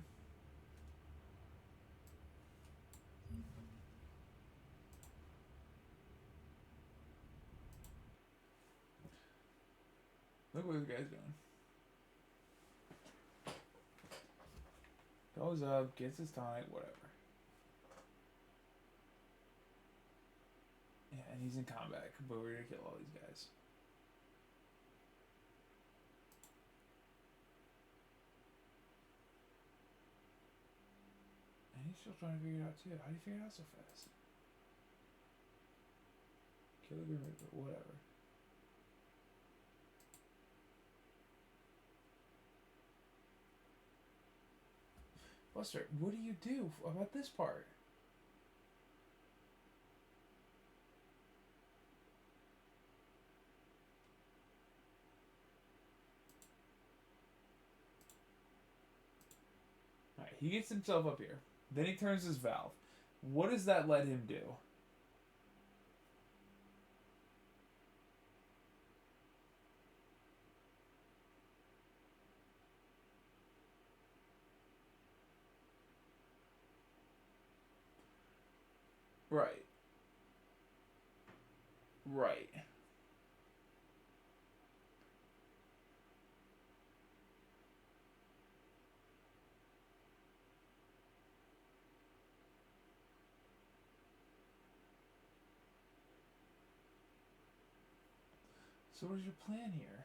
Look what this guy's doing. Goes up, gets his tonic, whatever. Yeah, and he's in combat, but we're gonna kill all these guys. And he's still trying to figure it out too. How do you figure it out so fast? Kill the Grim Reaper, whatever. Buster, what do you do about this part? Alright, he gets himself up here. Then he turns his valve. What does that let him do? Right. Right. So what is your plan here?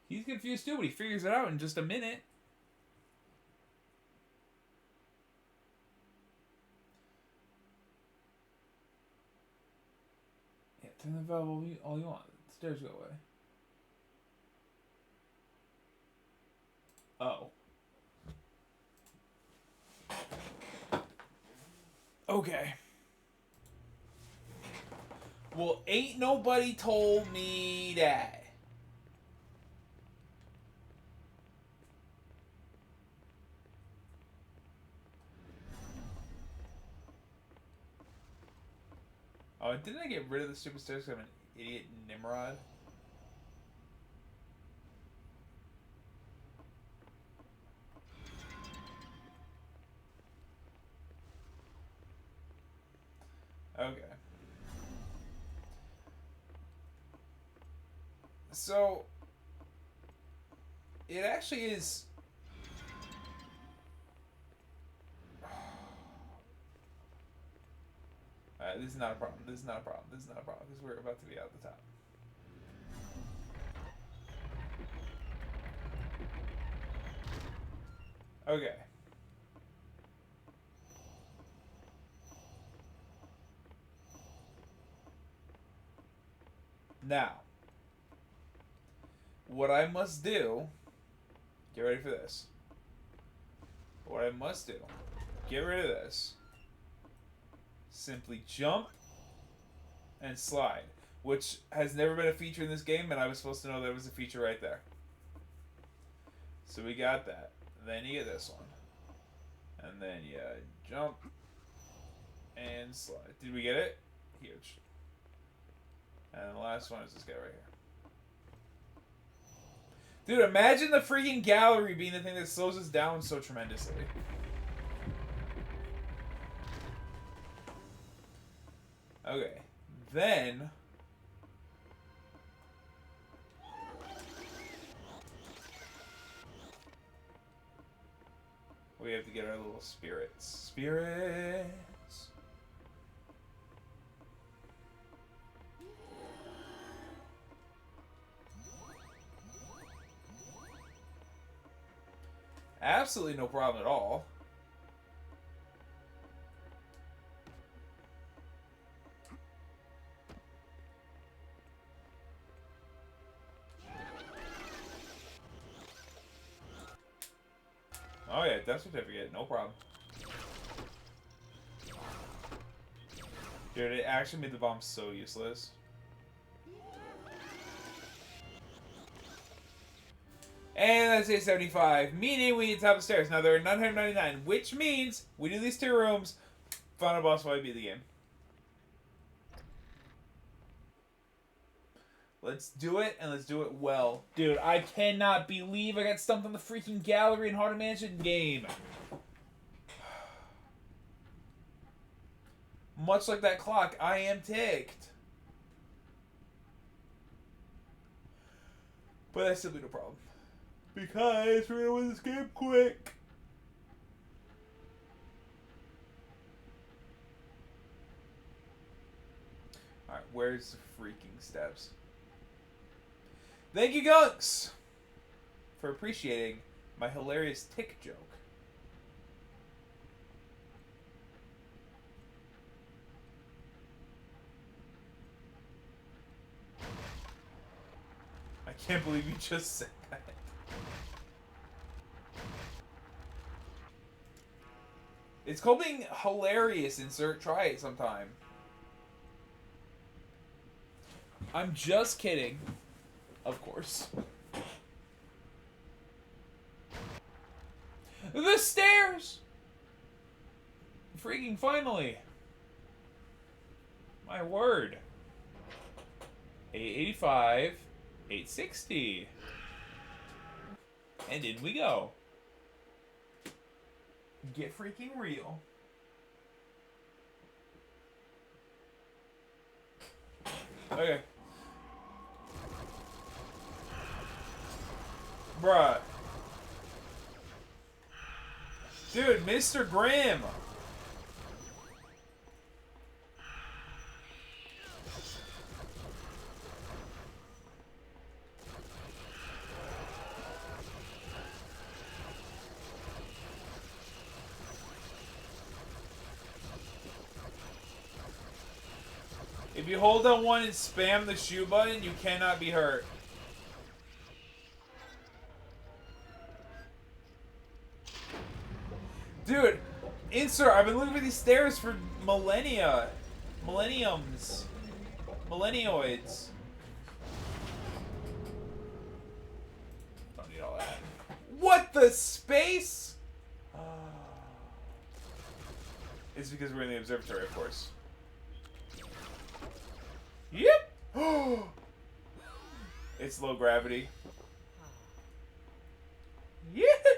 He's confused too, but he figures it out in just a minute. Yeah, turn the valve all you want. The stairs go away. Oh. Okay. Well, ain't nobody told me that. Oh, didn't I get rid of the stupid stairs because I'm an idiot Nimrod? Okay. So, it actually is... Alright, this is not a problem. This is not a problem. This is not a problem. Because we're about to be out the top. Okay. Now, what I must do, get ready for this. What I must do, get rid of this. Simply jump and slide, which has never been a feature in this game, and I was supposed to know there was a feature right there. So we got that. Then you get this one. And then you jump and slide. Did we get it? Huge. And the last one is this guy right here. Dude, imagine the freaking gallery being the thing that slows us down so tremendously. Okay. Then... we have to get our little spirits. Spirits! Absolutely no problem at all. Oh yeah, death certificate, no problem. Dude, it actually made the bomb so useless. And that's 875, meaning we need to top the stairs. Now there are 999, which means we do these 2 rooms, final boss fight, beat the game. Let's do it, and let's do it well. Dude, I cannot believe I got stumped on the freaking gallery in Haunted Mansion game. Much like that clock, I am ticked. But that's simply no problem. Because we're gonna win this game quick. Alright, where's the freaking steps? Thank you, Gunks, for appreciating my hilarious tick joke. Can't believe you just said that. It's called being hilarious, insert. Try it sometime. I'm just kidding. Of course. The stairs! Freaking finally. My word. 885, 860. And in we go. Get freaking real. Okay. Bruh. Dude, Mr. Grimm. If you hold down one and spam the shoe button, you cannot be hurt. Dude, insert, I've been looking for these stairs for millennia. Millenniums. Millennioids. Don't need all that. What the space? It's because we're in the observatory, of course. Yep. It's low gravity. Yoo-hoo!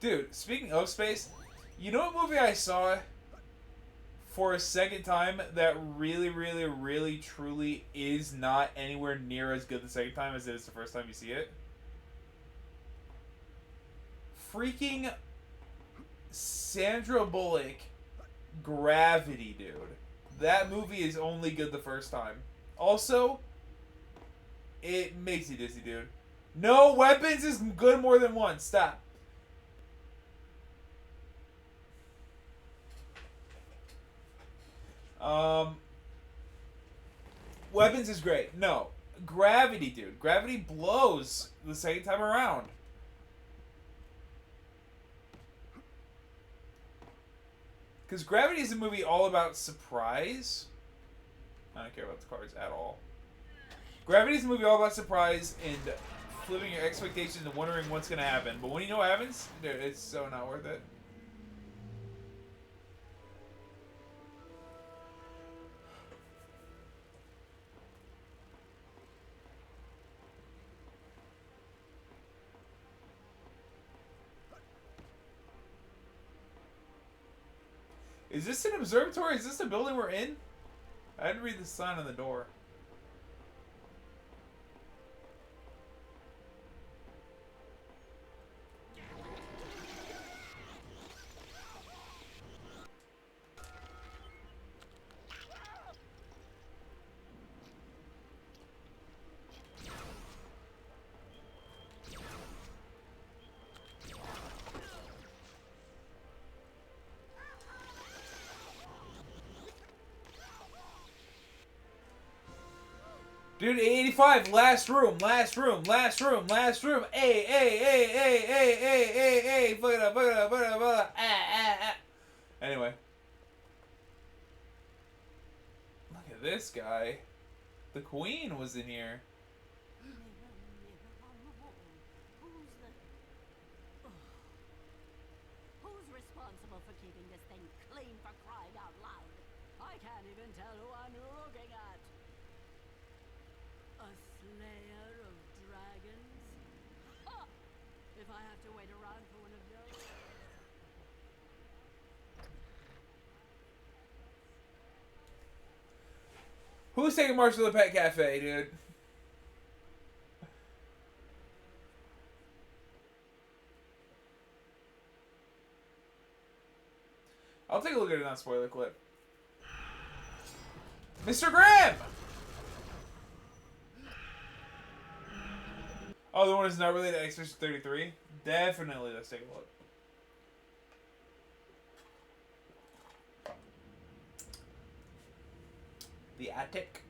Dude, speaking of space, you know what movie I saw for a second time that really, really, really, truly is not anywhere near as good the second time as it is the first time you see it? Freaking Sandra Bullock, Gravity, dude. That movie is only good the first time. Also, it makes you dizzy, dude. No, Weapons is good more than once. Stop. Weapons is great. No. Gravity, dude. Gravity blows the second time around. Because Gravity is a movie all about surprise. I don't care about the cards at all. Gravity is a movie all about surprise and flipping your expectations and wondering what's going to happen. But when you know what happens, dude, it's so not worth it. Is this an observatory? Is this the building we're in? I didn't read the sign on the door. Dude, 85, last room, last room, last room, last room. Hey, hey, hey, hey, hey, hey, hey, hey, bugga, bugga, bugga, bugga, Anyway. Look at this guy. The Queen was in here. Who's responsible for keeping this thing clean, for crying out loud? I can't even tell who I'm looking at. A slayer of dragons? Ha! If I have to wait around for one of those. Who's taking Marshall to the Pet Cafe, dude? I'll take a look at a non-spoiler clip. Mr. Grimm! Oh, the one that's not related to Expedition 33? Definitely, let's take a look. The Attic.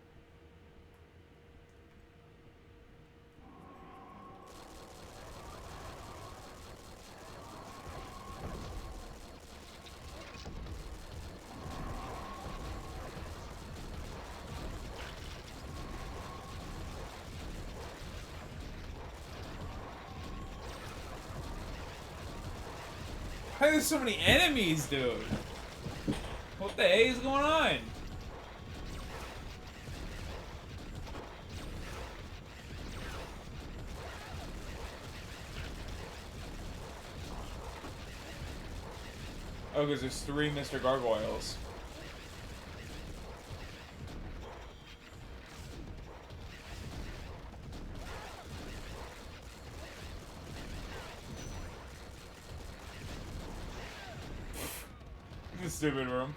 Why are there so many enemies, dude? What the heck is going on? Oh, because there's 3 Mr. Gargoyles. This stupid room.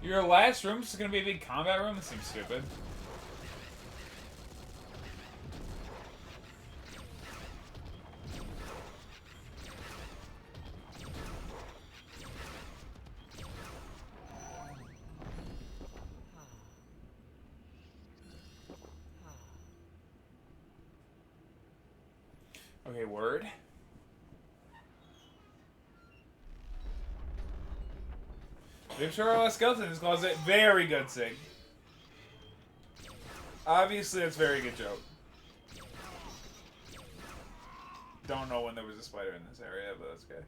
Your last room is gonna be a big combat room? That seems stupid. Okay, word. Make sure all skeleton in his closet. Very good, Sig. Obviously, that's a very good joke. Don't know when there was a spider in this area, but that's okay.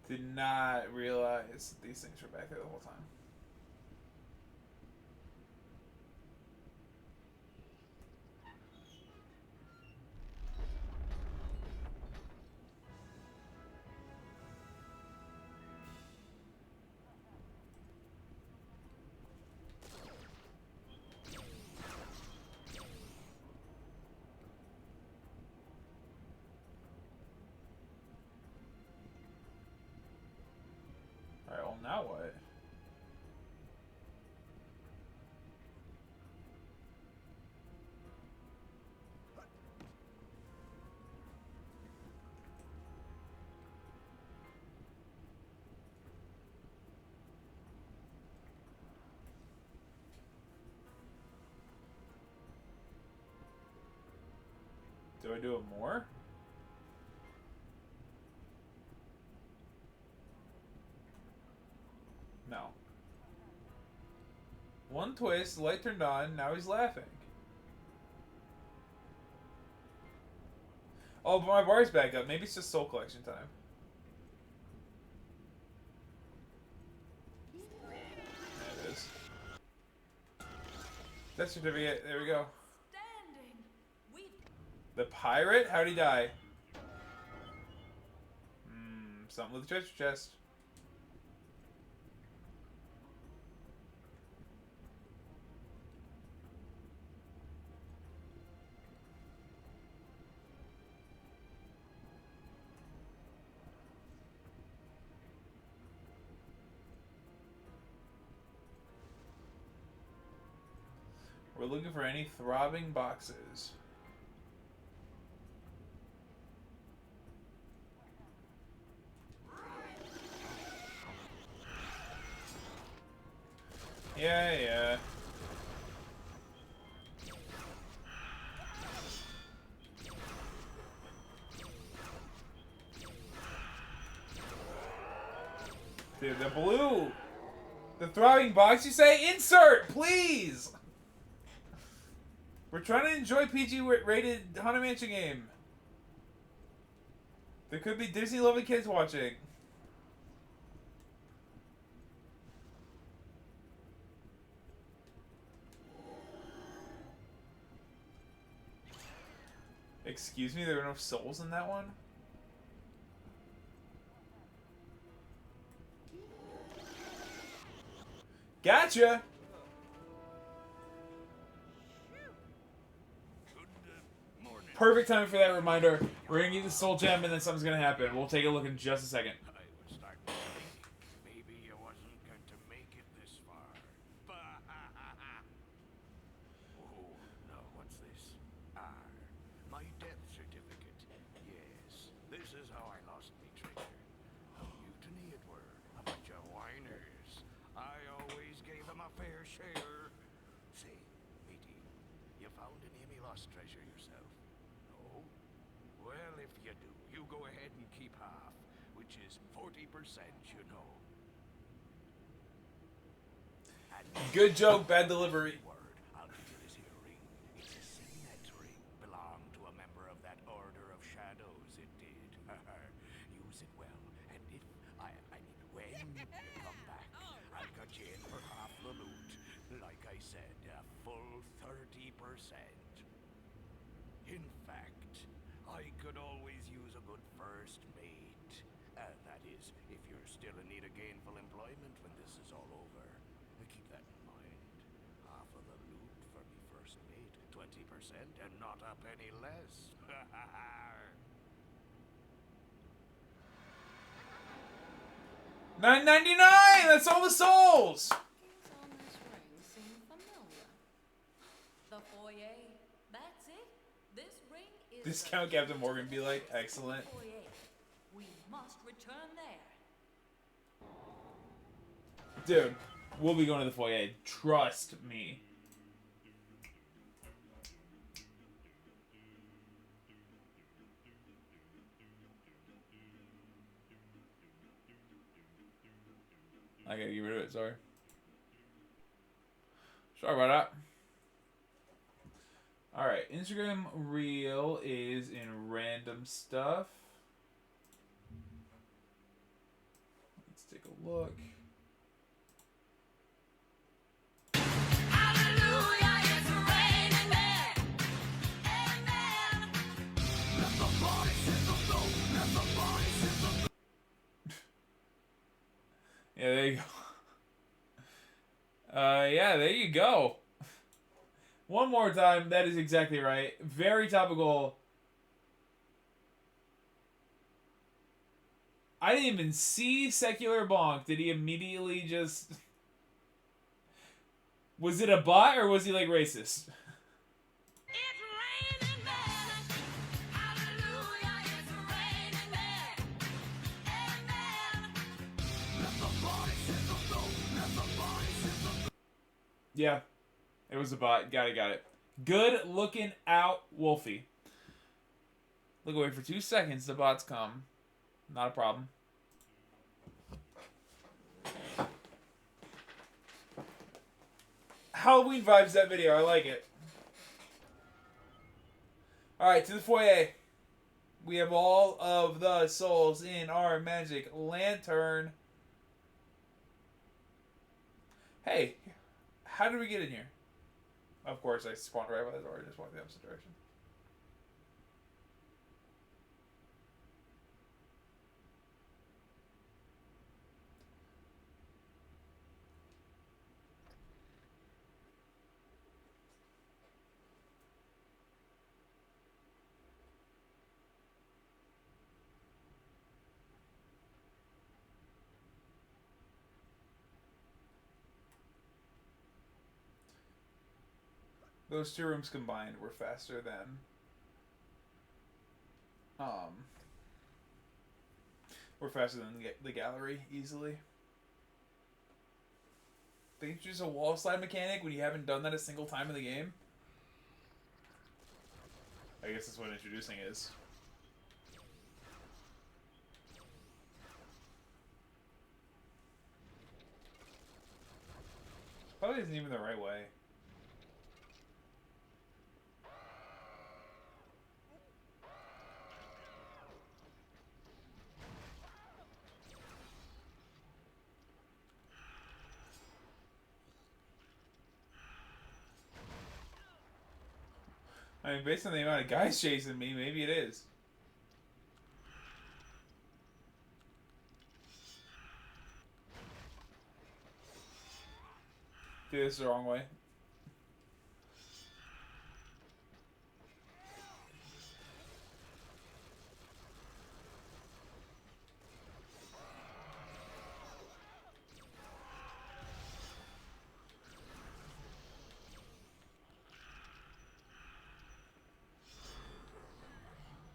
Did not realize these things were back there the whole time. Alright, well now what? Do I do it more? No. One twist, light turned on, now he's laughing. Oh, but my bar's back up. Maybe it's just soul collection time. There it is. Death certificate. There we go. The pirate? How'd he die? Something with the treasure chest. We're looking for any throbbing boxes. Yeah. Dude, the blue. The throbbing box, you say? Insert, please! We're trying to enjoy PG-rated Haunted Mansion game. There could be Disney-loving kids watching. Excuse me, there were no souls in that one? Gotcha! Perfect time for that reminder. We're gonna get the soul gem and then something's gonna happen. We'll take a look in just a second. I would start thinking maybe you wasn't going to make it this far. Oh, no, what's this? My death certificate. Yes, this is how I lost me treasure. A mutiny it were. A bunch of whiners. I always gave them a fair share. Say, matey, you found any lost treasure yourself? No? Well, if you do, you go ahead and keep half, which is 40%, you know. And Good joke, bad delivery. word, I'll give you this here ring. It's a signet ring. Belonged to a member of that Order of Shadows, it did. Use it well, and if I mean, when you come back, I'll cut you in for half the loot. Like I said, a full 30%. In fact, I could always use a good first mate. That is, if you're still in need of gainful employment when this is all over. Keep that in mind. Half of the loot for me first mate, 20%, and not a penny less. $9.99! That's all the souls! On this ring seem familiar. The foyer. That's it. This ring is Discount Captain Morgan be like, excellent. foyer. We must return there. Dude, we'll be going to the foyer. Trust me. I gotta get rid of it, sorry. Sorry about that. Alright, Instagram Reel is in random stuff. Let's take a look. Yeah, there you go. Yeah, there you go. One more time, that is exactly right. Very topical. I didn't even see Secular Bonk. Did he immediately just... Was it a bot or was he like racist? Yeah, it was a bot. Got it. Good looking out, Wolfie. Look away for 2 seconds. The bots come. Not a problem. Halloween vibes that video. I like it. Alright, to the foyer. We have all of the souls in our magic lantern. Hey, how did we get in here? Of course, I spawned right by the door. I just walked the opposite direction. Those two rooms combined were faster than the gallery easily. They introduce a wall slide mechanic when you haven't done that a single time in the game. I guess that's what introducing is. Probably isn't even the right way. I mean, based on the amount of guys chasing me, maybe it is. Dude, this is the wrong way.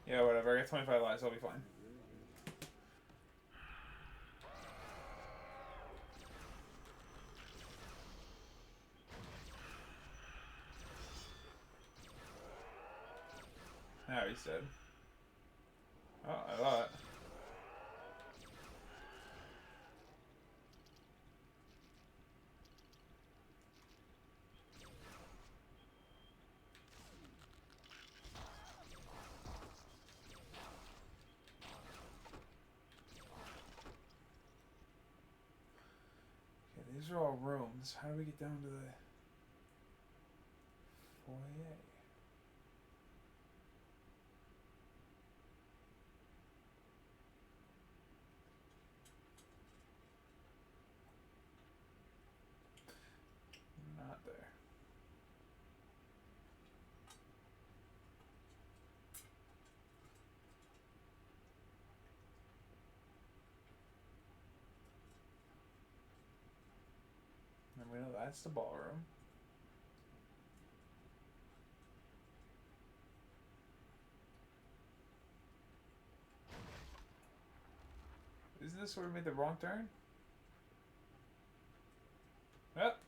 Yeah, whatever. I got 25 lives. I'll be fine. Now he's dead. Oh, I thought. Okay, these are all rooms. How do we get down to the foyer? Not there. And we know that's the ballroom. Isn't this where we made the wrong turn? Yep.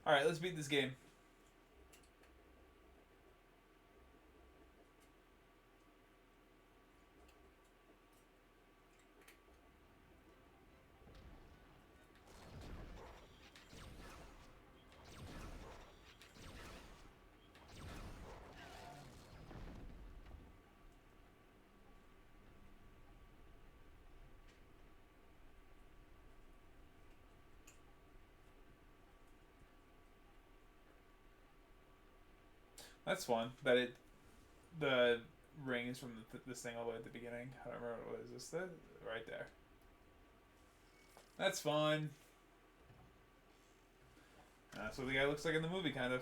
Alright, let's beat this game. That's fun. That the ring is from this thing all the way at the beginning. I don't remember what is this. Right there. That's fun. That's what the guy looks like in the movie, kind of.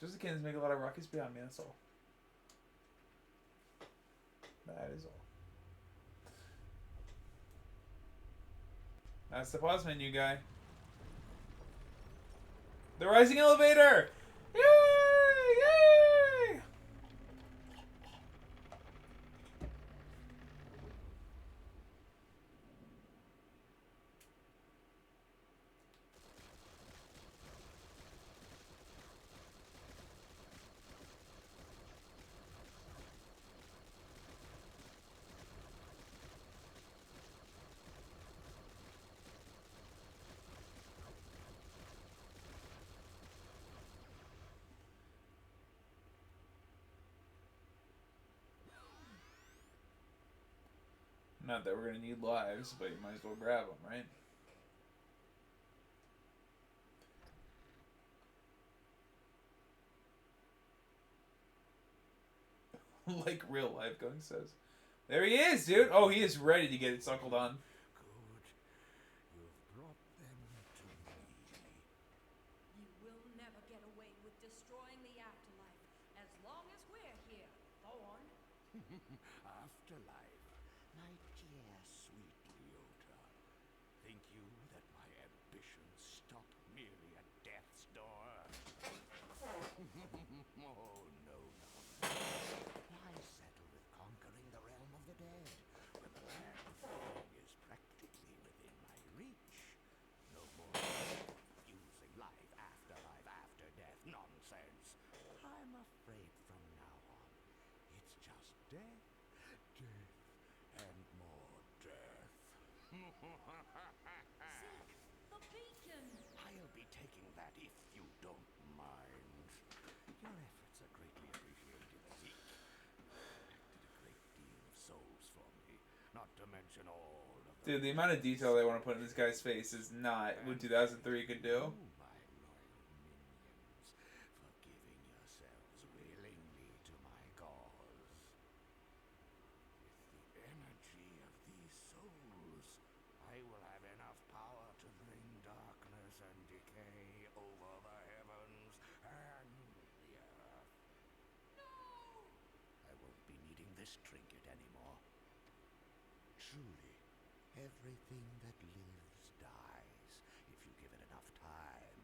Just the kids make a lot of rockets beyond me, that's all. That is all. That's the pause menu guy. The rising elevator! Yay! Yay! Not that we're gonna need lives, but you might as well grab them, right? Like real life, Gung says. There he is, dude! Oh, he is ready to get it suckled on. Good. You've brought them to me. You will never get away with destroying the afterlife as long as we're here, Thorn. Afterlife. My dear, sweet Leota. Think you that my ambitions stop merely at death's door? Oh, no. Why settle with conquering the realm of the dead when the land of falling is practically within my reach? No taking that if you don't mind. Your efforts are greatly appreciated, Zeke. Collected a great deal of souls for me, not to mention all of the... Dude, the amount of detail they want to put in this guy's face is not what 2003 could do. You, my royal minions, for giving yourselves willingly to my cause. With the energy of these souls, I will have enough power to bring darkness and decay over the heavens and the earth. No! I won't be needing this trinket anymore. Truly, everything that lives dies if you give it enough time.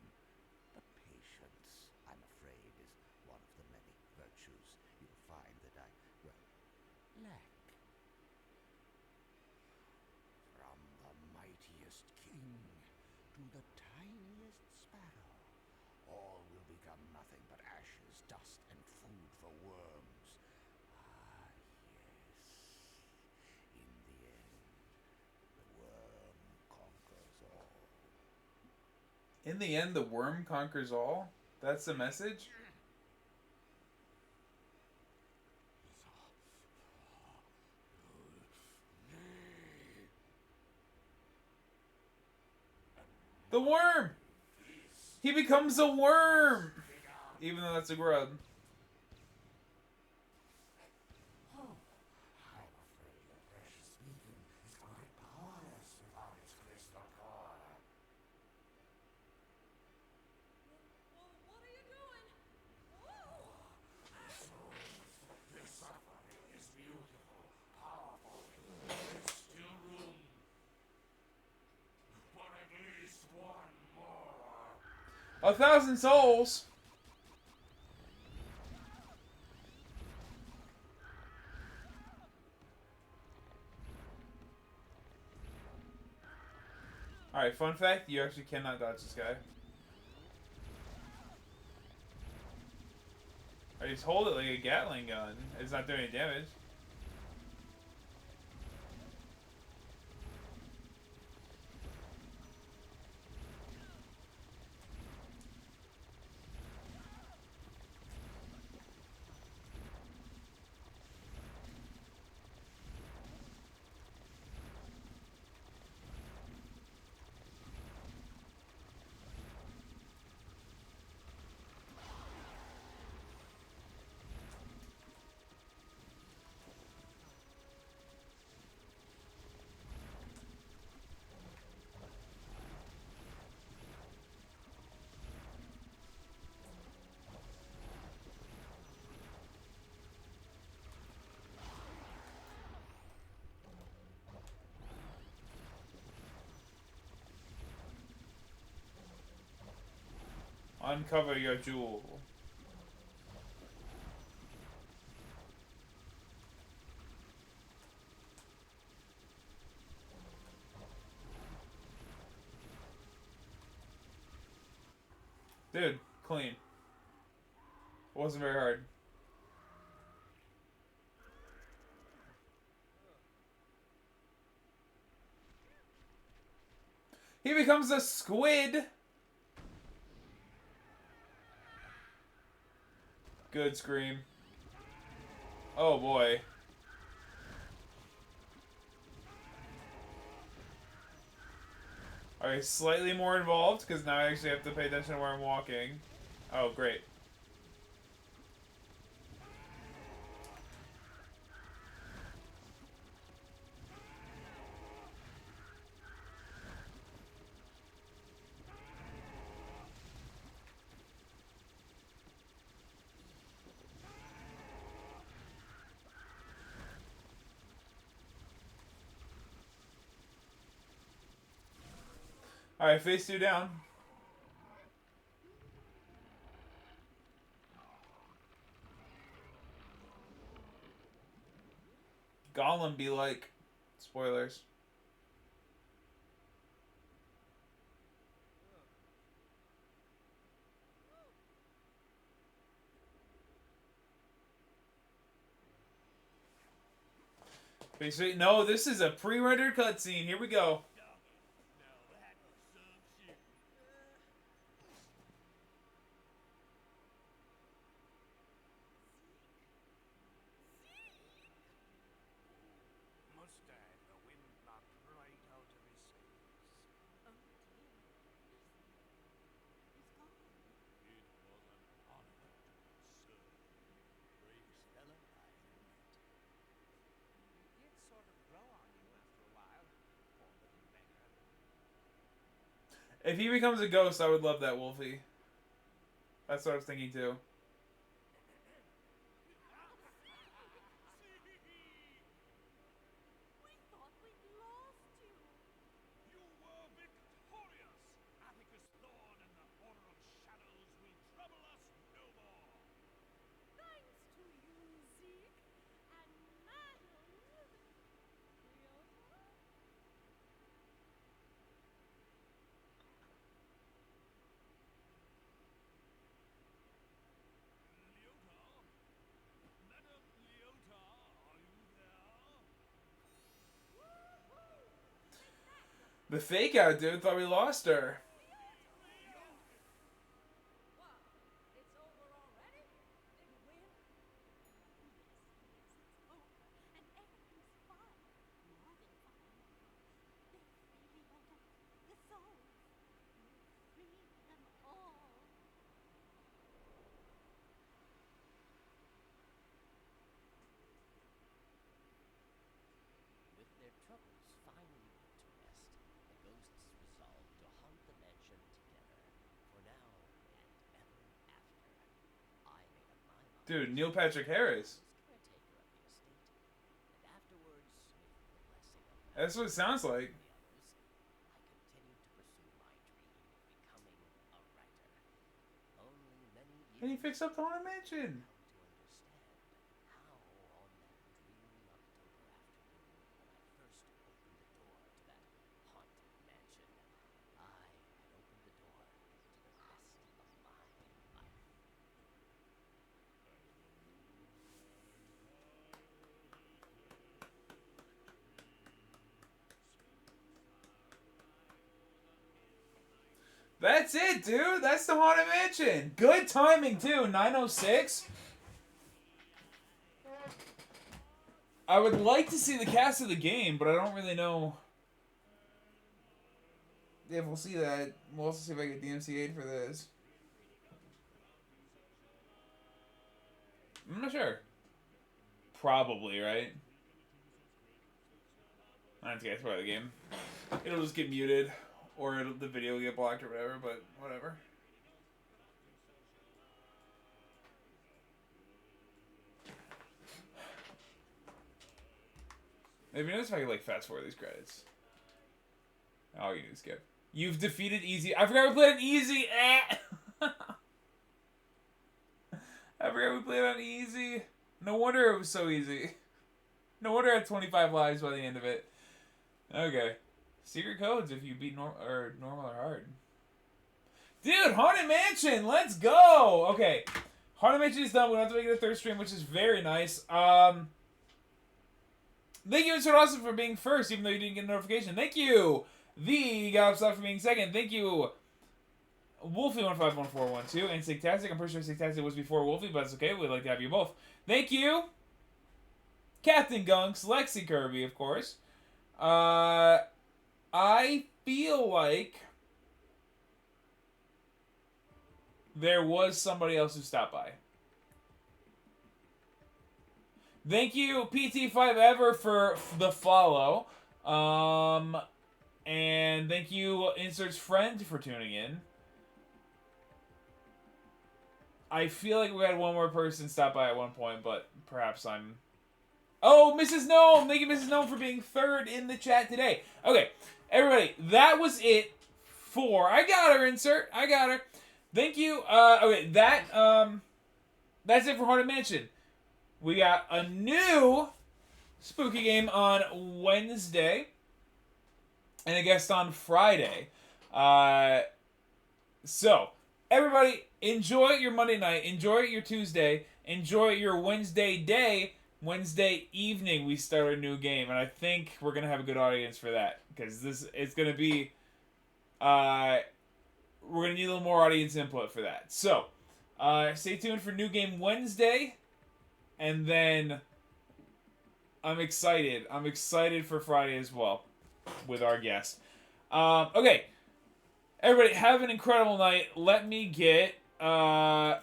But patience, I'm afraid, is one of the many virtues you'll find that I, well, lack. From the mightiest king to the tiniest sparrow, all will become nothing but ashes, dust, and food for worms. Ah, yes. In the end, the worm conquers all. In the end, the worm conquers all? That's the message? The worm! He becomes a worm! Even though that's a grub. I'm afraid your precious beacon is quite powerless without its crystal core. What are you doing? This suffering is beautiful, powerful. There's still room for at least one more. 1,000 souls! Alright, fun fact, you actually cannot dodge this guy. I just hold it like a Gatling gun. It's not doing any damage. Uncover your jewel. Dude, clean. It wasn't very hard. He becomes a squid! Good scream. Oh boy. Alright, slightly more involved, because now I actually have to pay attention to where I'm walking. Oh, great. Alright, phase 2 down. Gollum be like. Spoilers. Phase 3. No, this is a pre-rendered cutscene. Here we go. If he becomes a ghost, I would love that, Wolfie. That's what I was thinking too. We thought we'd lost you. You were victorious! Atticus Thorn and the Order of Shadows will trouble us no more! Thanks to you, Zeke, and Madam Leota. Leota? Madame Leota, are you there? The fake out, dude. Thought we lost her. Wow, it's over already? Did we win? And everything's fine. More than fine. They're free, Leota. The souls. You freed them all. With their troubles finally put to rest, the ghosts resolved to haunt the mansion together, for now and ever after. I made up my mind. Dude, Neil Patrick Harris. Caretaker of the estate, and afterwards, with the blessing of That's what it sounds like. the others, I continued to pursue my dream of becoming a writer. Only many years And he fixed up the Haunted Mansion. to understand how on that dreary October afternoon when I first opened the door to that haunted mansion, I had opened the door to the rest of my life. That's it, dude. That's the Haunted Mansion. Good timing, too. 9:06. I would like to see the cast of the game, but I don't really know if we'll see that. We'll also see if I get DMCA'd for this. I'm not sure. Probably, right? That's part of the game. It'll just get muted, or the video will get blocked or whatever, but whatever. Maybe notice if I could like fast forward these credits. Oh, you need to skip. You've defeated Easy. I forgot we played on Easy. I forgot we played on Easy. No wonder it was so easy. No wonder I had 25 lives by the end of it. Okay. Secret codes if you beat normal or hard. Dude, Haunted Mansion, let's go. Okay, Haunted Mansion is done. We don't have to make it a third stream, which is very nice. Thank you, Mr. Awesome, for being first, even though you didn't get a notification. Thank you, the Gallopstop, for being second. Thank you, Wolfie151412, and Sigtastic. I'm pretty sure Sigtastic was before Wolfie, but it's okay. We'd like to have you both. Thank you, Captain Gunks, Lexi Kirby, of course. I feel like there was somebody else who stopped by. Thank you, PT5Ever, for the follow. And thank you, Insert's friend, for tuning in. I feel like we had one more person stop by at one point, but perhaps I'm... Oh, Mrs. Gnome! Thank you, Mrs. Gnome, for being third in the chat today. Okay, everybody, that was it for... I got her, Insert. I got her. Thank you. Okay, that's it for Haunted Mansion. We got a new spooky game on Wednesday and a guest on Friday. So, everybody, enjoy your Monday night. Enjoy your Tuesday. Enjoy your Wednesday day. Wednesday evening, we start a new game. And I think we're going to have a good audience for that. Because it's going to be... we're going to need a little more audience input for that. So, stay tuned for New Game Wednesday. And then I'm excited. I'm excited for Friday as well with our guest. Okay. Everybody, have an incredible night. Let me get... let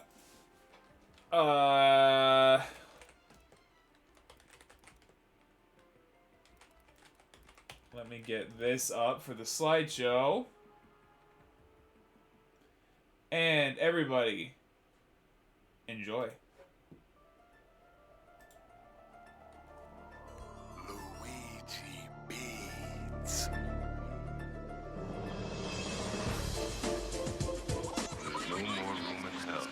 me get this up for the slideshow. And everybody, enjoy. Luigi Beats. There's no more room in hell.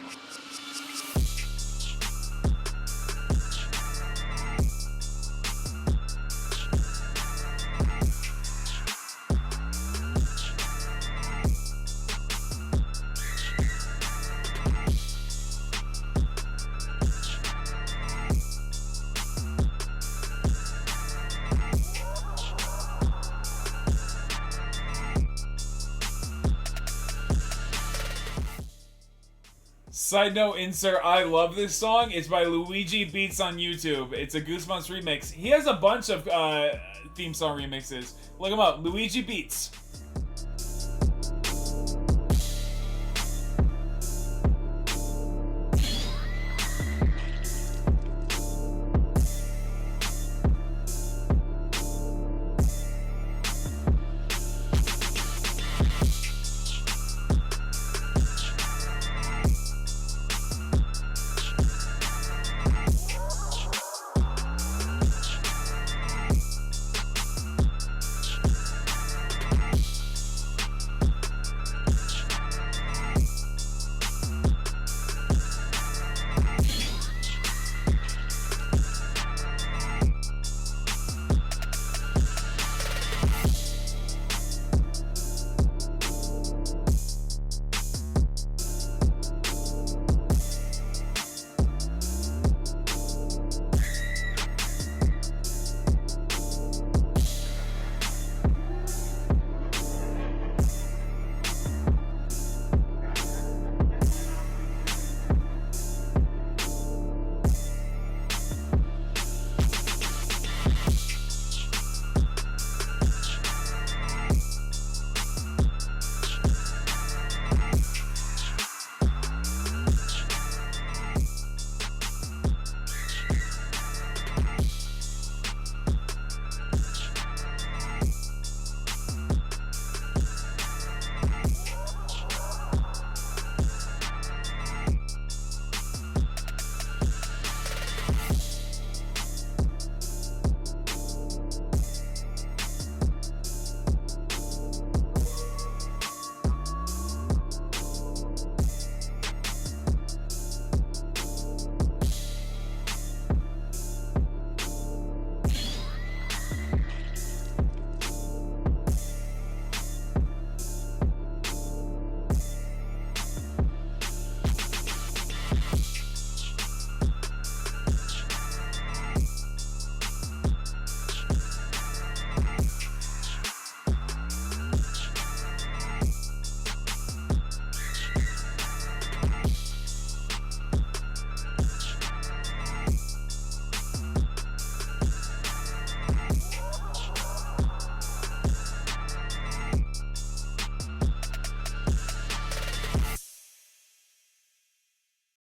Side note insert, I love this song. It's by Luigi Beats on YouTube. It's a Goosebumps remix. He has a bunch of theme song remixes. Look him up, Luigi Beats.